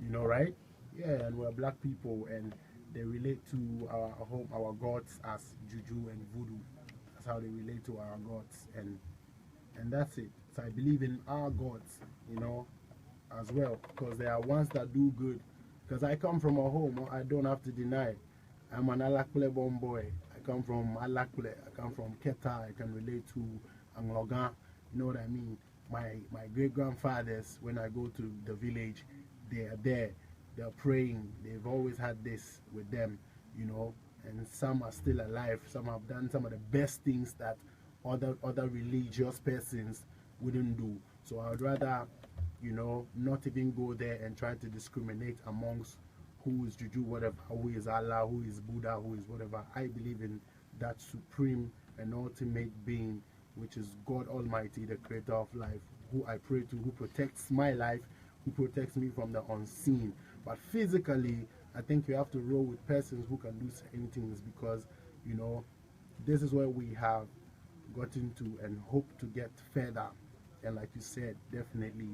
You know, right? Yeah, and we're black people, and they relate to our gods as juju and voodoo. That's how they relate to our gods, and that's it. So I believe in our gods, you know, as well, because they are ones that do good. Because I come from a home, I don't have to deny. I'm an Alakple born boy. I come from Alakple. I come from Keta. I can relate to Anglogan. You know what I mean? My great grandfathers, when I go to the village, they are there. They're praying. They've always had this with them, you know. And some are still alive. Some have done some of the best things that other religious persons wouldn't do. So I would rather, you know, not even go there and try to discriminate amongst who is Juju, whatever, who is Allah, who is Buddha, who is whatever. I believe in that supreme and ultimate being, which is God Almighty, the creator of life, who I pray to, who protects my life, who protects me from the unseen. But physically, I think you have to roll with persons who can do certain things, because, you know, this is where we have gotten to and hope to get further. And like you said, definitely,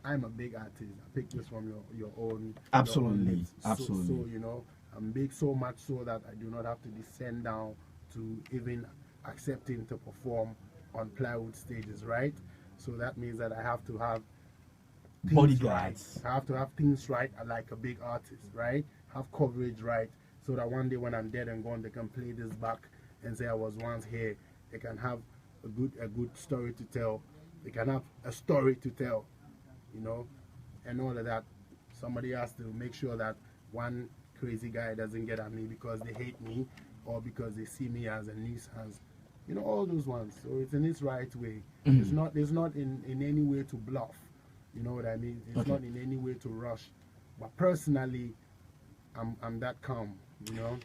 I'm a big artist. I picked this from your own. Absolutely, your own lips. absolutely. So, you know, I'm big so much so that I do not have to descend down to even accepting to perform on plywood stages, right? So that means that I have to have things Bodyguards. right. I have to have things right like a big artist, right? Have coverage right, so that one day when I'm dead and gone, they can play this back and say I was once here. They can have a good story to tell. They can have a story to tell, you know, and all of that. Somebody has to make sure that one crazy guy doesn't get at me because they hate me or because they see me as a nuisance. You know, all those ones. So it's in its right way. It's not in any way to bluff. You know what I mean? It's not in any way to rush. But personally, I'm that calm, you know.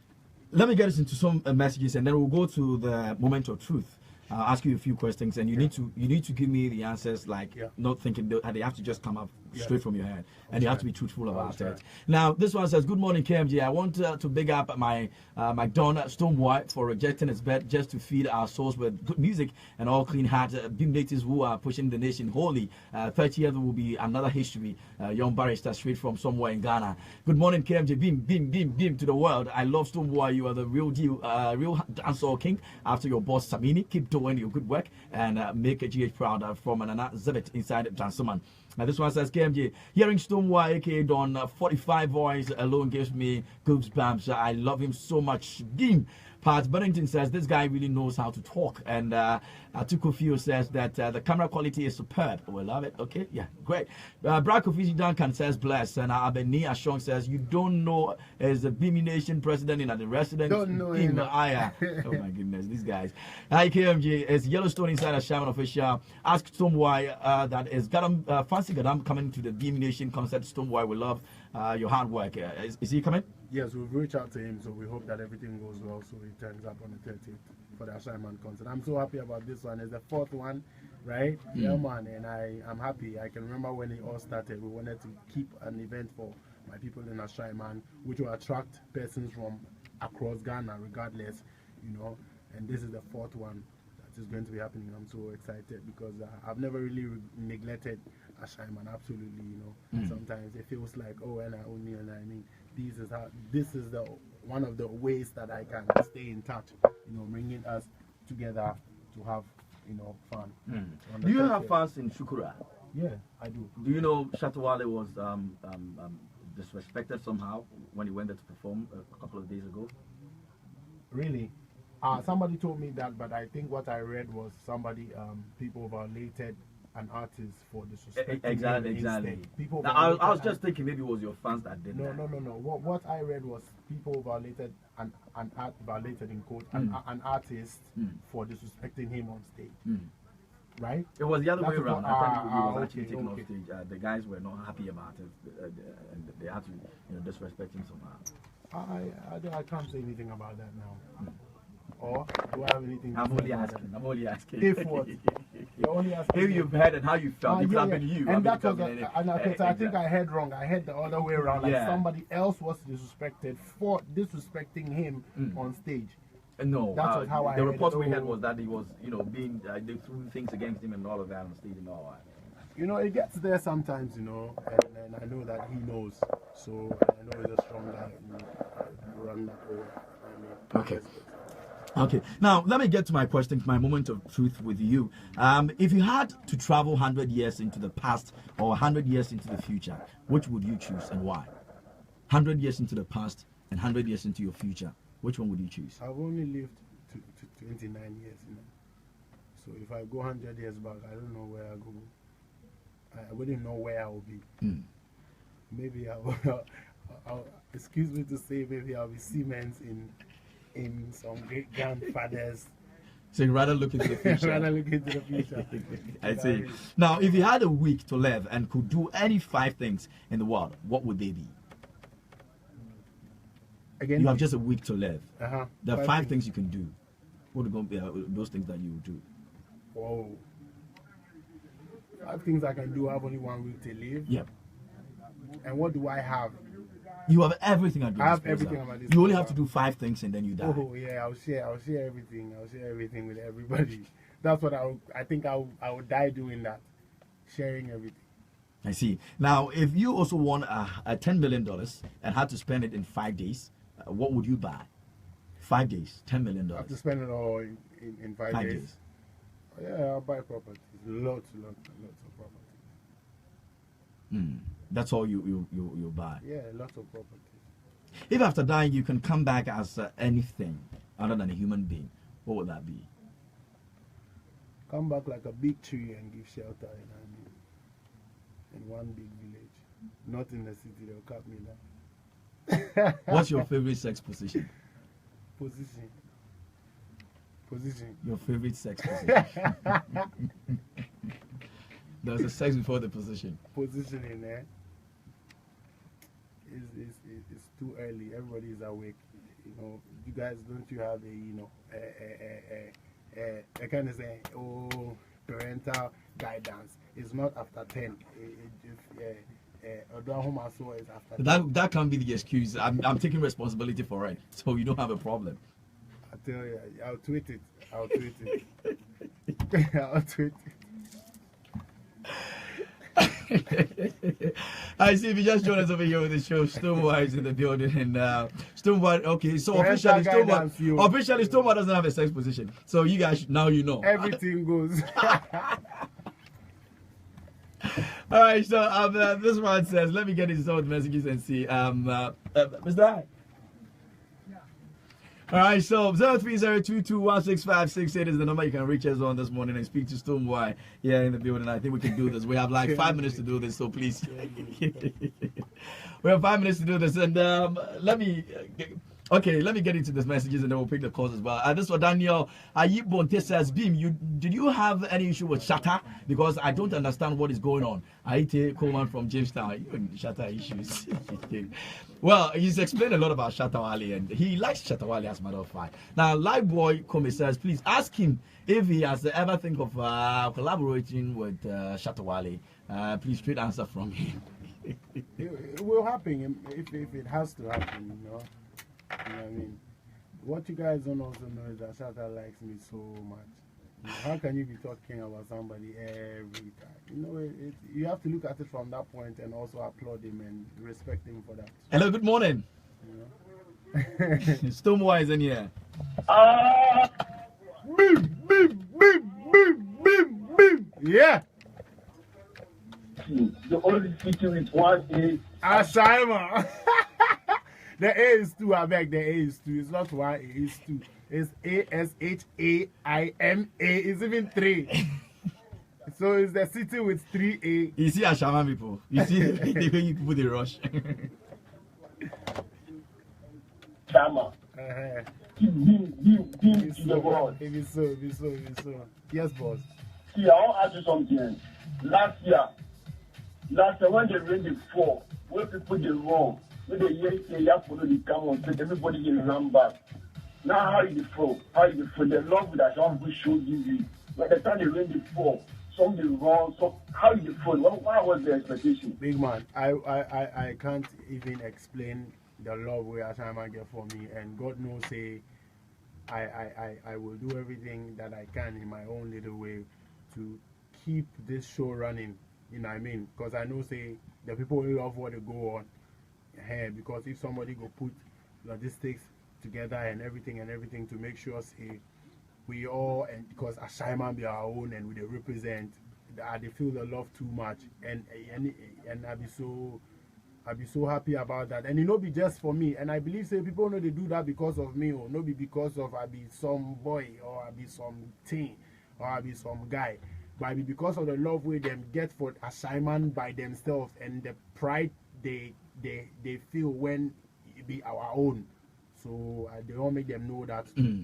Let me get us into some messages, and then we'll go to the moment of truth. I'll ask you a few questions, and you need to give me the answers, like not thinking they have to just come up straight from your head, and you have to be truthful about it. Now, this one says, "Good morning, KMJ. I want to big up my my Don Stonebwoy for rejecting his bed just to feed our souls with good music and all clean hearts. Beam natives who are pushing the nation holy. 30 years will be another history. Young barrister straight from somewhere in Ghana. Good morning, KMJ. Beam to the world. I love Stonebwoy. You are the real deal, real dancehall king. After your boss Samini, keep doing your good work and make a GH proud from an exhibit inside Jansuman." Now this one says, "KMJ, hearing Stonebwoy aka Don 45 voice alone gives me goosebumps. I love him so much." Beam. Pat Bennington says this guy really knows how to talk, and Atukofio says that the camera quality is superb. We love it. Okay, yeah, great. Brad Kofi Duncan says bless, and Abeni Ashong says you don't know as the Beam Nation president in the resident. Don't know Beam him. Oh my goodness, these guys. Hi KMJ, it's Yellowstone Insider Shaman Official. Ask Stonebwoy that is Gadam Fancy Gadam coming to the Beam Nation concert. Stonebwoy, we love your hard work. Is he coming? Yes, we've reached out to him, so we hope that everything goes well, so he turns up on the 30th for the Ashaiman concert. I'm so happy about this one. It's the 4th one, right? Yeah, man, and I'm happy. I can remember when it all started, we wanted to keep an event for my people in Ashaiman, which will attract persons from across Ghana, regardless, you know, and this is the 4th one that is going to be happening. I'm so excited because I've never really neglected Ashaiman, absolutely, you know. Sometimes it feels like, oh, and I only, and I mean, this is the one of the ways that I can stay in touch, you know, bringing us together to have, you know, fun. Do you have fans in Shukura? Yeah, I do. Do you know Shatta Wale was disrespected somehow when he went there to perform a couple of days ago? Really? Somebody told me that, but I think what I read was people violated an artist for disrespecting Exactly. People now, I was just thinking maybe it was your fans that did that. No. What I read was people violated violated in quote an artist for disrespecting him on stage. Right? It was the other way That's around. what- I thought he was okay, actually taken okay. off stage. The guys were not happy about it, and they had to, disrespect him somehow. I can't say anything about that now. Or do I have anything to I'm say only about asking. that? I'm only asking. If what? You're only asking If me. you've heard and how you felt, it could have been you. And that was, I think Exactly. I heard wrong. I heard the other way around. Like Yeah. somebody else was disrespected for disrespecting him on stage. No, That was how I the heard report it. we had was that he was, being they threw things against him and all of that on stage and all that. You know, it gets there sometimes, and I know that he knows. So I know he's a strong guy who run that over. Okay. Okay, now let me get to my question, my moment of truth with you. If you had to travel 100 years into the past or 100 years into the future, which would you choose and why? 100 years into the past and 100 years into your future, which one would you choose? I've only lived to 29 years, So if I go 100 years back, I don't know where I go. I wouldn't know where I will be. Maybe I'll excuse me to say, maybe I'll be Siemens in some great grandfathers. So you rather look into the future. Rather look into the future. I see. Now, if you had a week to live and could do any 5 things in the world, what would they be? Again, You have just a week to live. There are 5 5 things you can do. What are going to be those things that you would do? Whoa. 5 things I can do. I have only 1 week to live. Yep. And what do I have You have everything at your I have disposal. everything at my You only disposal. have to do 5 things and then you die. Oh yeah, I'll share everything. I'll share everything with everybody. That's what I think I would die doing that, sharing everything. I see. Now, if you also won a $10 million and had to spend it in 5 days, what would you buy? 5 days, $10 million. I have to spend it all in 5 5 days. days. Yeah, I'll buy properties. Lots of properties. That's all you buy. Yeah, lots of properties. If after dying you can come back as anything other than a human being, what would that be? Come back like a big tree and give shelter in one big village. Not in the city, they'll cut me down. What's your favorite sex position? Position. Your favorite sex position? There's a sex before the position. Positioning, eh? It's too early. Everybody's awake. You know, you guys, don't you have I kind of say, parental guidance. It's not after 10. Is after 10. That can't be the excuse. I'm taking responsibility for it, so you don't have a problem. I tell you, I'll tweet it. I'll tweet it. I'll tweet it. I see if you just joined us over here with the show, Stonebwoy is in the building, and Stonebwoy, okay, so officially Stonebwoy doesn't have a sex position. So you guys, now you know. Everything goes. All right, so this one says, let me get into some of the messages and see. Mr. I. All right, so 0302216568 is the number you can reach us on this morning and speak to Stonebwoy here in the building. I think we can do this. We have like 5 minutes to do this, so please. We have 5 minutes to do this, and let me get into these messages and then we'll pick the calls as well. This for Daniel Ayibonte says, Beam, did you have any issue with Shatta? Because I don't understand what is going on. Aite Coleman from Jamestown, you and Shatta issues. Well, he's explained a lot about Shatta Wale, and he likes Shatta Wale as a matter of fact. Now, Liveboy Kome says, please ask him if he has ever think of collaborating with Shatta Wale. Please, straight answer from him. It will happen if it has to happen, you know. You know what I mean? What you guys don't also know is that Shatta likes me so much. How can you be talking about somebody every time? You know, you have to look at it from that point and also applaud him and respect him for that. Hello, good morning. You know? Stonebwoy is in here. Boom, boom, boom, boom, boom, boom. Yeah. The only feature is one is Ashima. The A is 2, I beg. The A is 2. It's not 1 A, it's 2. It's ASHAIMA. It's even 3. So it's the city with 3 A. You see Ashama people. You see the way you people they rush. Chama. Keep being to the world. It is so. Yes, boss. See, I want to ask you something. Last year when the rain did fall, when people did wrong, when the year you have to come on, so everybody can run back. Now how you feel? The love that some people showed you. By the time the rain did fall, some did wrong. So how you feel? What was the expectation? Big man, I can't even explain the love where Ashima get for me, and God knows say I will do everything that I can in my own little way to keep this show running. You know what I mean? Because I know say the people who love what they go on here, because if somebody go put logistics together and everything to make sure say we all, and because Ashima be our own and we they represent, they feel the love too much, and I be so happy about that. And it not be just for me, and I believe say people know they do that because of me, or not be because of I be some boy or I be some teen or I be some guy, but it be because of the love we them get for assignment by themselves and the pride they feel when it be our own. So they all make them know that. Yeah.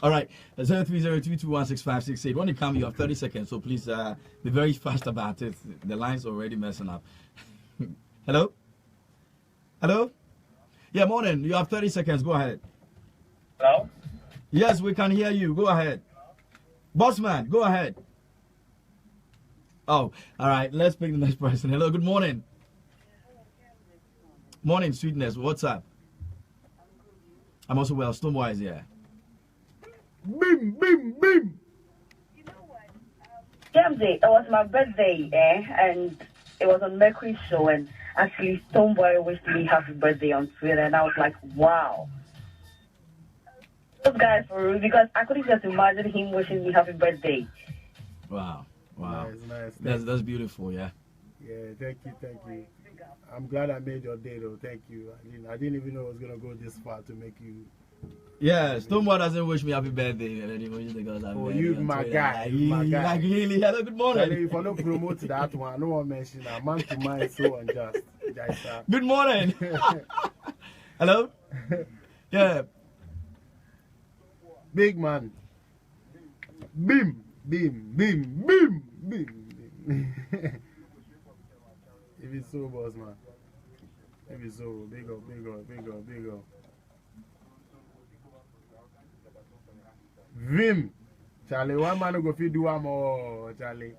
All right, 0302216568. When you come, you have 30 seconds, so please be very fast about it. The line's already messing up. Hello? Yeah, morning. You have 30 seconds. Go ahead. Hello? Yes, we can hear you. Go ahead. Bossman, go ahead. Oh, all right. Let's pick the next person. Hello, good morning. Morning, sweetness. What's up? I'm also well. Stonebwoy is here. Bim, bim, bim. It was my birthday, and it was on Mercury show, and actually Stonebwoy wished me happy birthday on Twitter, and I was like, wow. Those guys for real, because I couldn't just imagine him wishing me happy birthday. Wow. Nice. That's beautiful, yeah. Yeah, thank you. I'm glad I made your day though. Thank you. I didn't even know it was gonna go this far to make you. Yeah, Stonebwoy doesn't wish me happy birthday, and then he wishes the girls happy birthday. You my guy. Like really, hello, good morning. If I don't promote that one, I don't want to mention that. Man to man is so unjust. Good morning. Hello? Yeah. Big man. Bim. If it's so, boss man. If it's so, big up. Vim. Charlie, one man go feed do one more, Charlie.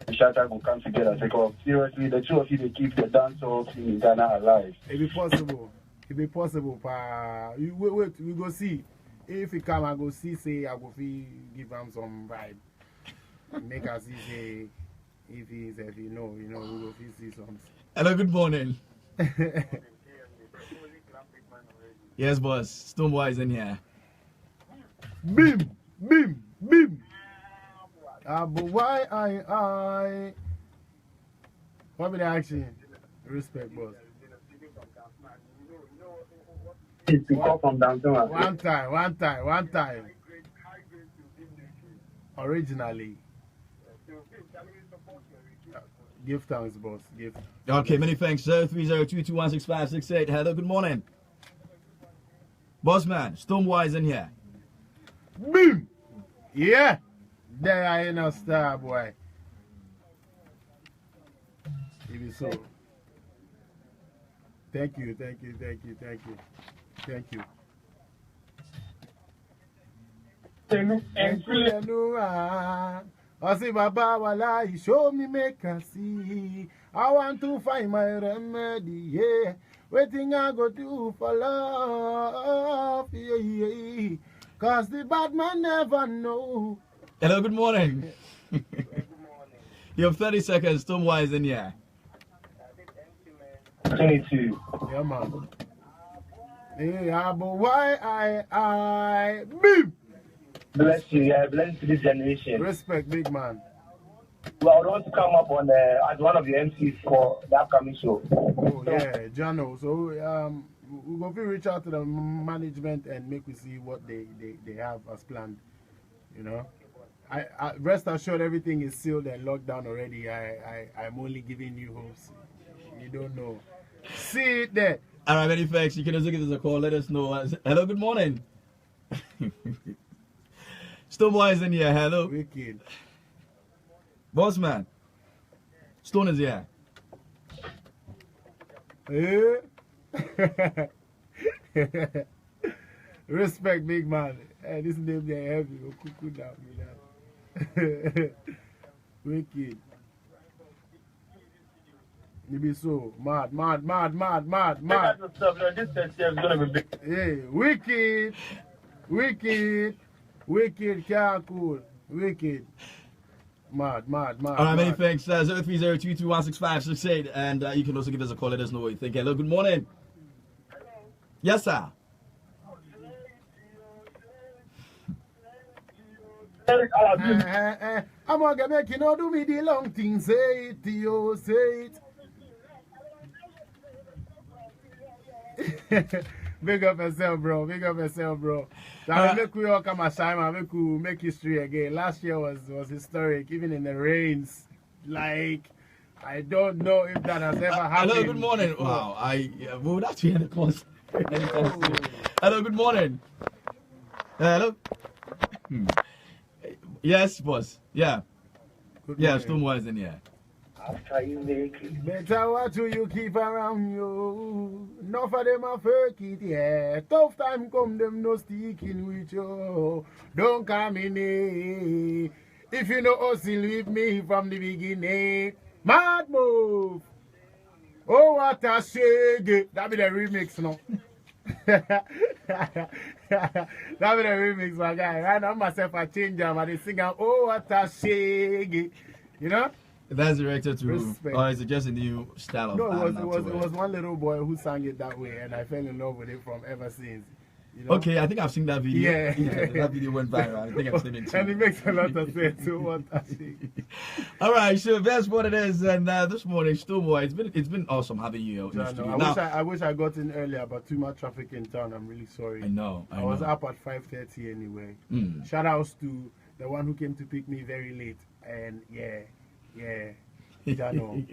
Shatta will come together and say, oh, seriously, the two of you, they keep the dancehall scene in Ghana alive. It be possible, pa. Wait, we go see. If he come, I go see, say, I go give him some vibe. Make us see, say, if he know, we go see something. Hello, good morning. Yes, boss. Stonebwoy is in here. Bim. But why I? What be the action? Respect, boss. It's the call from downtown. One time. Originally. Give thanks, boss. Give. Okay, many thanks, sir. 302216568. Hello, good morning. Boss man, Stonebwoy is in here. Boom! Yeah! There I ain't no star, boy. It is so. Thank you. I say, Baba, Wala, you show me, make I see. I want to find my remedy, yeah. Waiting I go do for love, yeah. Cause the bad man never know. Hello, good morning. You have 30 seconds. Stonebwoy is in here. 22. Yeah, man. Yeah, but why I, boom! Bless you, yeah, bless this generation. Respect, big man. Well, I want to come up on as one of the MCs for the upcoming show. Oh, yeah, Jano. So, we're going to reach out to the management and make we see what they have as planned. I rest assured everything is sealed and locked down already. I'm only giving you hopes. You don't know. See it there. All right, many thanks. You can also give us a call. Let us know. Hello, good morning. Stonebwoy is in here. Hello. Wicked. Boss man. Stone is here. Respect, big man. Hey, this name they heavy. Cool down, Wicked. You be so mad. Hey, wicked, can't cool. Wicked. Mad. All right, many thanks. 0302216568, and you can also give us a call. Let us know what you think. Hello, good morning. Hello. Yes, sir. I'm gonna make you know do me the long thing. Say it. Big up yourself, bro. That make we all come aside and make history again. Last year was historic, even in the rains. Like, I don't know if that has ever happened. Hello, good morning. Before. Wow, we would actually end the course. Hello, good morning. Hello. Yes, boss. Yeah. Stonebwoy is in here. After you make it. Better what do you keep around you? Enough of them are fake it, yeah. Tough time come, them no sticking with you. Don't come in here. If you know hustle with me from the beginning, mad move. Oh, what a shake. That be the remix, no? That be the remix, my guy. I know myself, I change them, and they sing out, oh, what a shake. You know? That's directed to, Respect. or is it just a new style of No, band it was one little boy who sang it that way, and I fell in love with it from ever since. You know? Okay, I think I've seen that video. Yeah. That video went viral. I think I've seen it too. And it makes a lot of sense. So what I think. All right, so that's what it is. And this morning, Stonebwoy, it's been awesome having you in the studio. I wish I got in earlier, but too much traffic in town. I'm really sorry. I know. I was up at 5:30 anyway. Shout outs to the one who came to pick me very late. And yeah. Jano.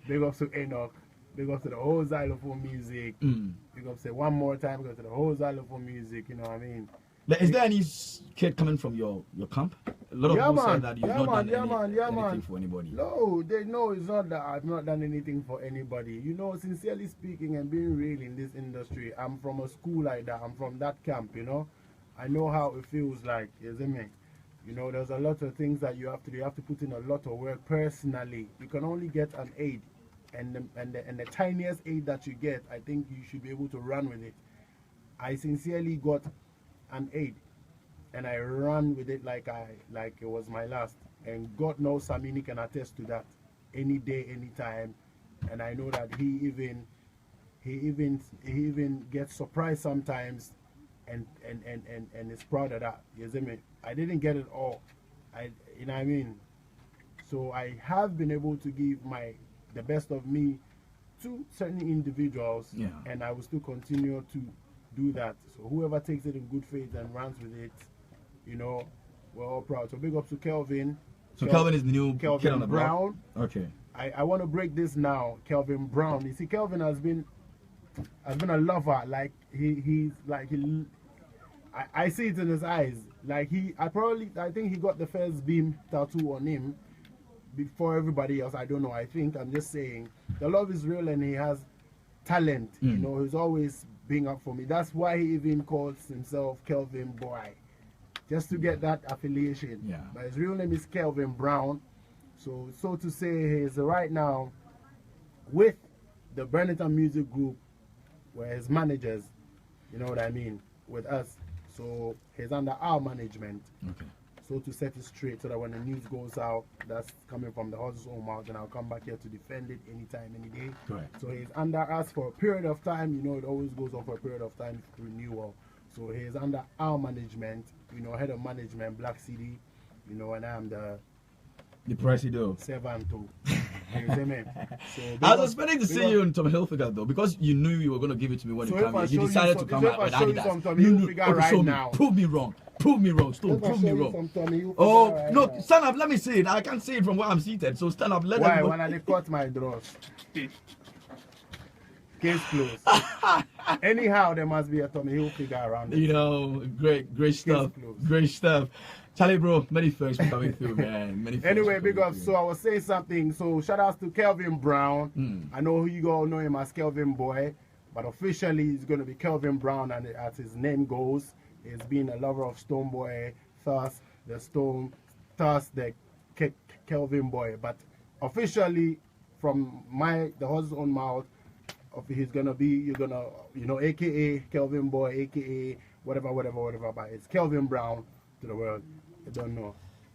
Big ups to Enoch. Big ups to the whole xylophone music. Big ups to one more time. Big ups to the whole xylophone music. You know what I mean? Is there any kid coming from your camp? A lot of people said that you've not done anything for anybody. No, they know it's not that I've not done anything for anybody. You know, sincerely speaking and being real in this industry, I'm from a school like that. I'm from that camp, you know. I know how it feels like, isn't it? You know, there's a lot of things that you have to do. You have to put in a lot of work personally. You can only get an aid. And the tiniest aid that you get, I think you should be able to run with it. I sincerely got an aid, and I ran with it like it was my last. And God knows Samini can attest to that any day, anytime. And I know that he even gets surprised sometimes, and is proud of that. You see me? I didn't get it all. You know what I mean? So I have been able to give the best of me to certain individuals, and I will still continue to do that. So whoever takes it in good faith and runs with it, you know, we're all proud. So big up to Kelvin. So Kelvin is the new Kelvin kid on the Brown. block. Okay. I want to break this now. Kelvin Brown. You see, Kelvin has been a lover. Like I see it in his eyes. Like I think he got the first beam tattoo on him before everybody else. I don't know. I'm just saying the love is real, and he has talent. You know, he's always being up for me. That's why he even calls himself Kelvin Boy, just to get that affiliation. Yeah. But his real name is Kelvin Brown. So to say, he's right now with the Burnington Music Group, where his managers, you know what I mean, with us. So he's under our management. Okay. So to set it straight, so that when the news goes out, that's coming from the horse's own mouth, and I'll come back here to defend it anytime, any day. Correct. So he's under us for a period of time. You know, it always goes on for a period of time renewal. So he's under our management. You know, head of management, Black City. You know, and I'm the president. Servant too. You see me? So I was expecting to see you in Tommy Hilfiger though, because you knew you were going to give it to me when you came here. You decided to come out with Adidas. Prove me wrong. Prove me wrong, Stone. Prove me wrong. Oh, no, stand up. Let me see it. I can't see it from where I'm seated. So stand up. Why? When I cut my drawers. Case closed. Anyhow, there must be a Tommy Hilfiger around. You know, great stuff. Great stuff. Charlie, bro, many thanks for coming through, man. Many thanks. Anyway, big up. So I was saying something. So shout outs to Kelvin Brown. I know you all know him as Kelvin Boy, but officially he's going to be Kelvin Brown, and as his name goes, he's been a lover of Stonebwoy, thus the Kelvin Boy. But officially, from the horse's own mouth, he's gonna be, AKA Kelvin Boy, AKA whatever. But it's Kelvin Brown to the world. I don't know.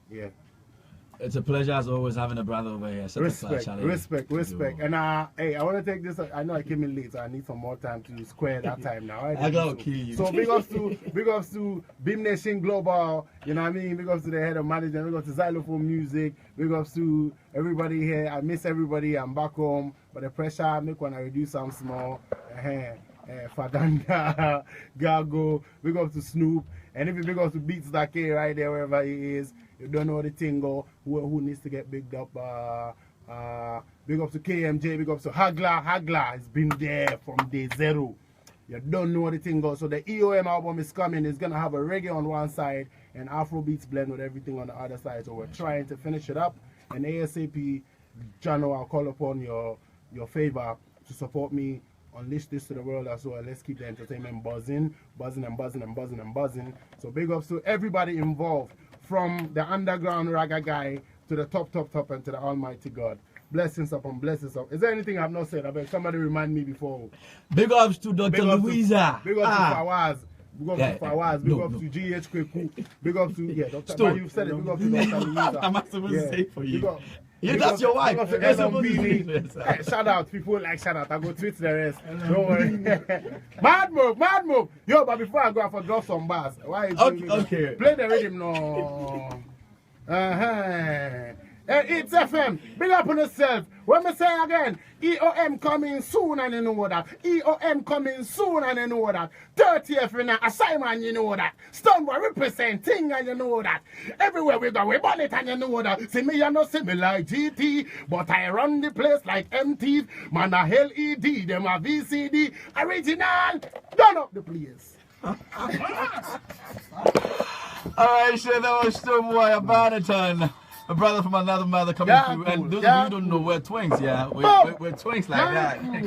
Yeah. It's a pleasure as always having a brother over here. Respect. And hey, I want to take this. I know I came in late, so I need some more time to square that time now. I gotta kill you. So big ups to Beam Nation Global. You know what I mean? Big ups to the head of management. Big ups to Xylophone Music. Big ups to everybody here. I miss everybody. I'm back home, but the pressure make when I reduce some small. Fadanga, Gago. Big ups to Snoop. And if you big up to Beats that K right there, wherever he is, you don't know the tingle, who needs to get bigged up. Big up to KMJ, big up to Hagla. Hagla has been there from day zero. You don't know the tingle. So the EOM album is coming. It's going to have a reggae on one side and Afrobeats blend with everything on the other side. So we're trying to finish it up. And ASAP, Jano, I'll call upon your favor to support me. Unleash this to the world as well. Let's keep the entertainment buzzing. So big ups to everybody involved, from the underground ragga guy to the top, and to the almighty God. blessings upon blessings. Is there anything I've not said? I bet somebody remind me before. Big ups to Dr. Big up to- Louisa. Big up to Fawaz. Big up Yeah, to Fawaz. Big no, up no. to GH Kweku. Big up to Dr. Stone. But you've said it. Big up to Dr. Louisa. Am I supposed to say it for you? Big up- Yeah, big that's up- your wife. big up to You're supposed to LMB. say it. Hey, shout out people like shout out. I go tweet the rest. Don't worry. Mad move. Yo, but before I go, I for drop some bars. Why? Is Okay. Play the rhythm no. It's FM. Big up on yourself. When me say again, EOM coming soon and you know that. EOM coming soon and you know that. 30th in a assignment, you know that. Stonebwoy representing and you know that. Everywhere we go, we burn it and you know that. See me, you know, see me like GT, but I run the place like MT. Man, a LED, them a VCD. Original, done up the place. Alright, sure, that was Stonebwoy, a Barnaton. A brother from another mother coming Yeah, through. And cool. those Yeah, of you who don't know, we're twins, yeah? Boom. We're twins like that. Yeah.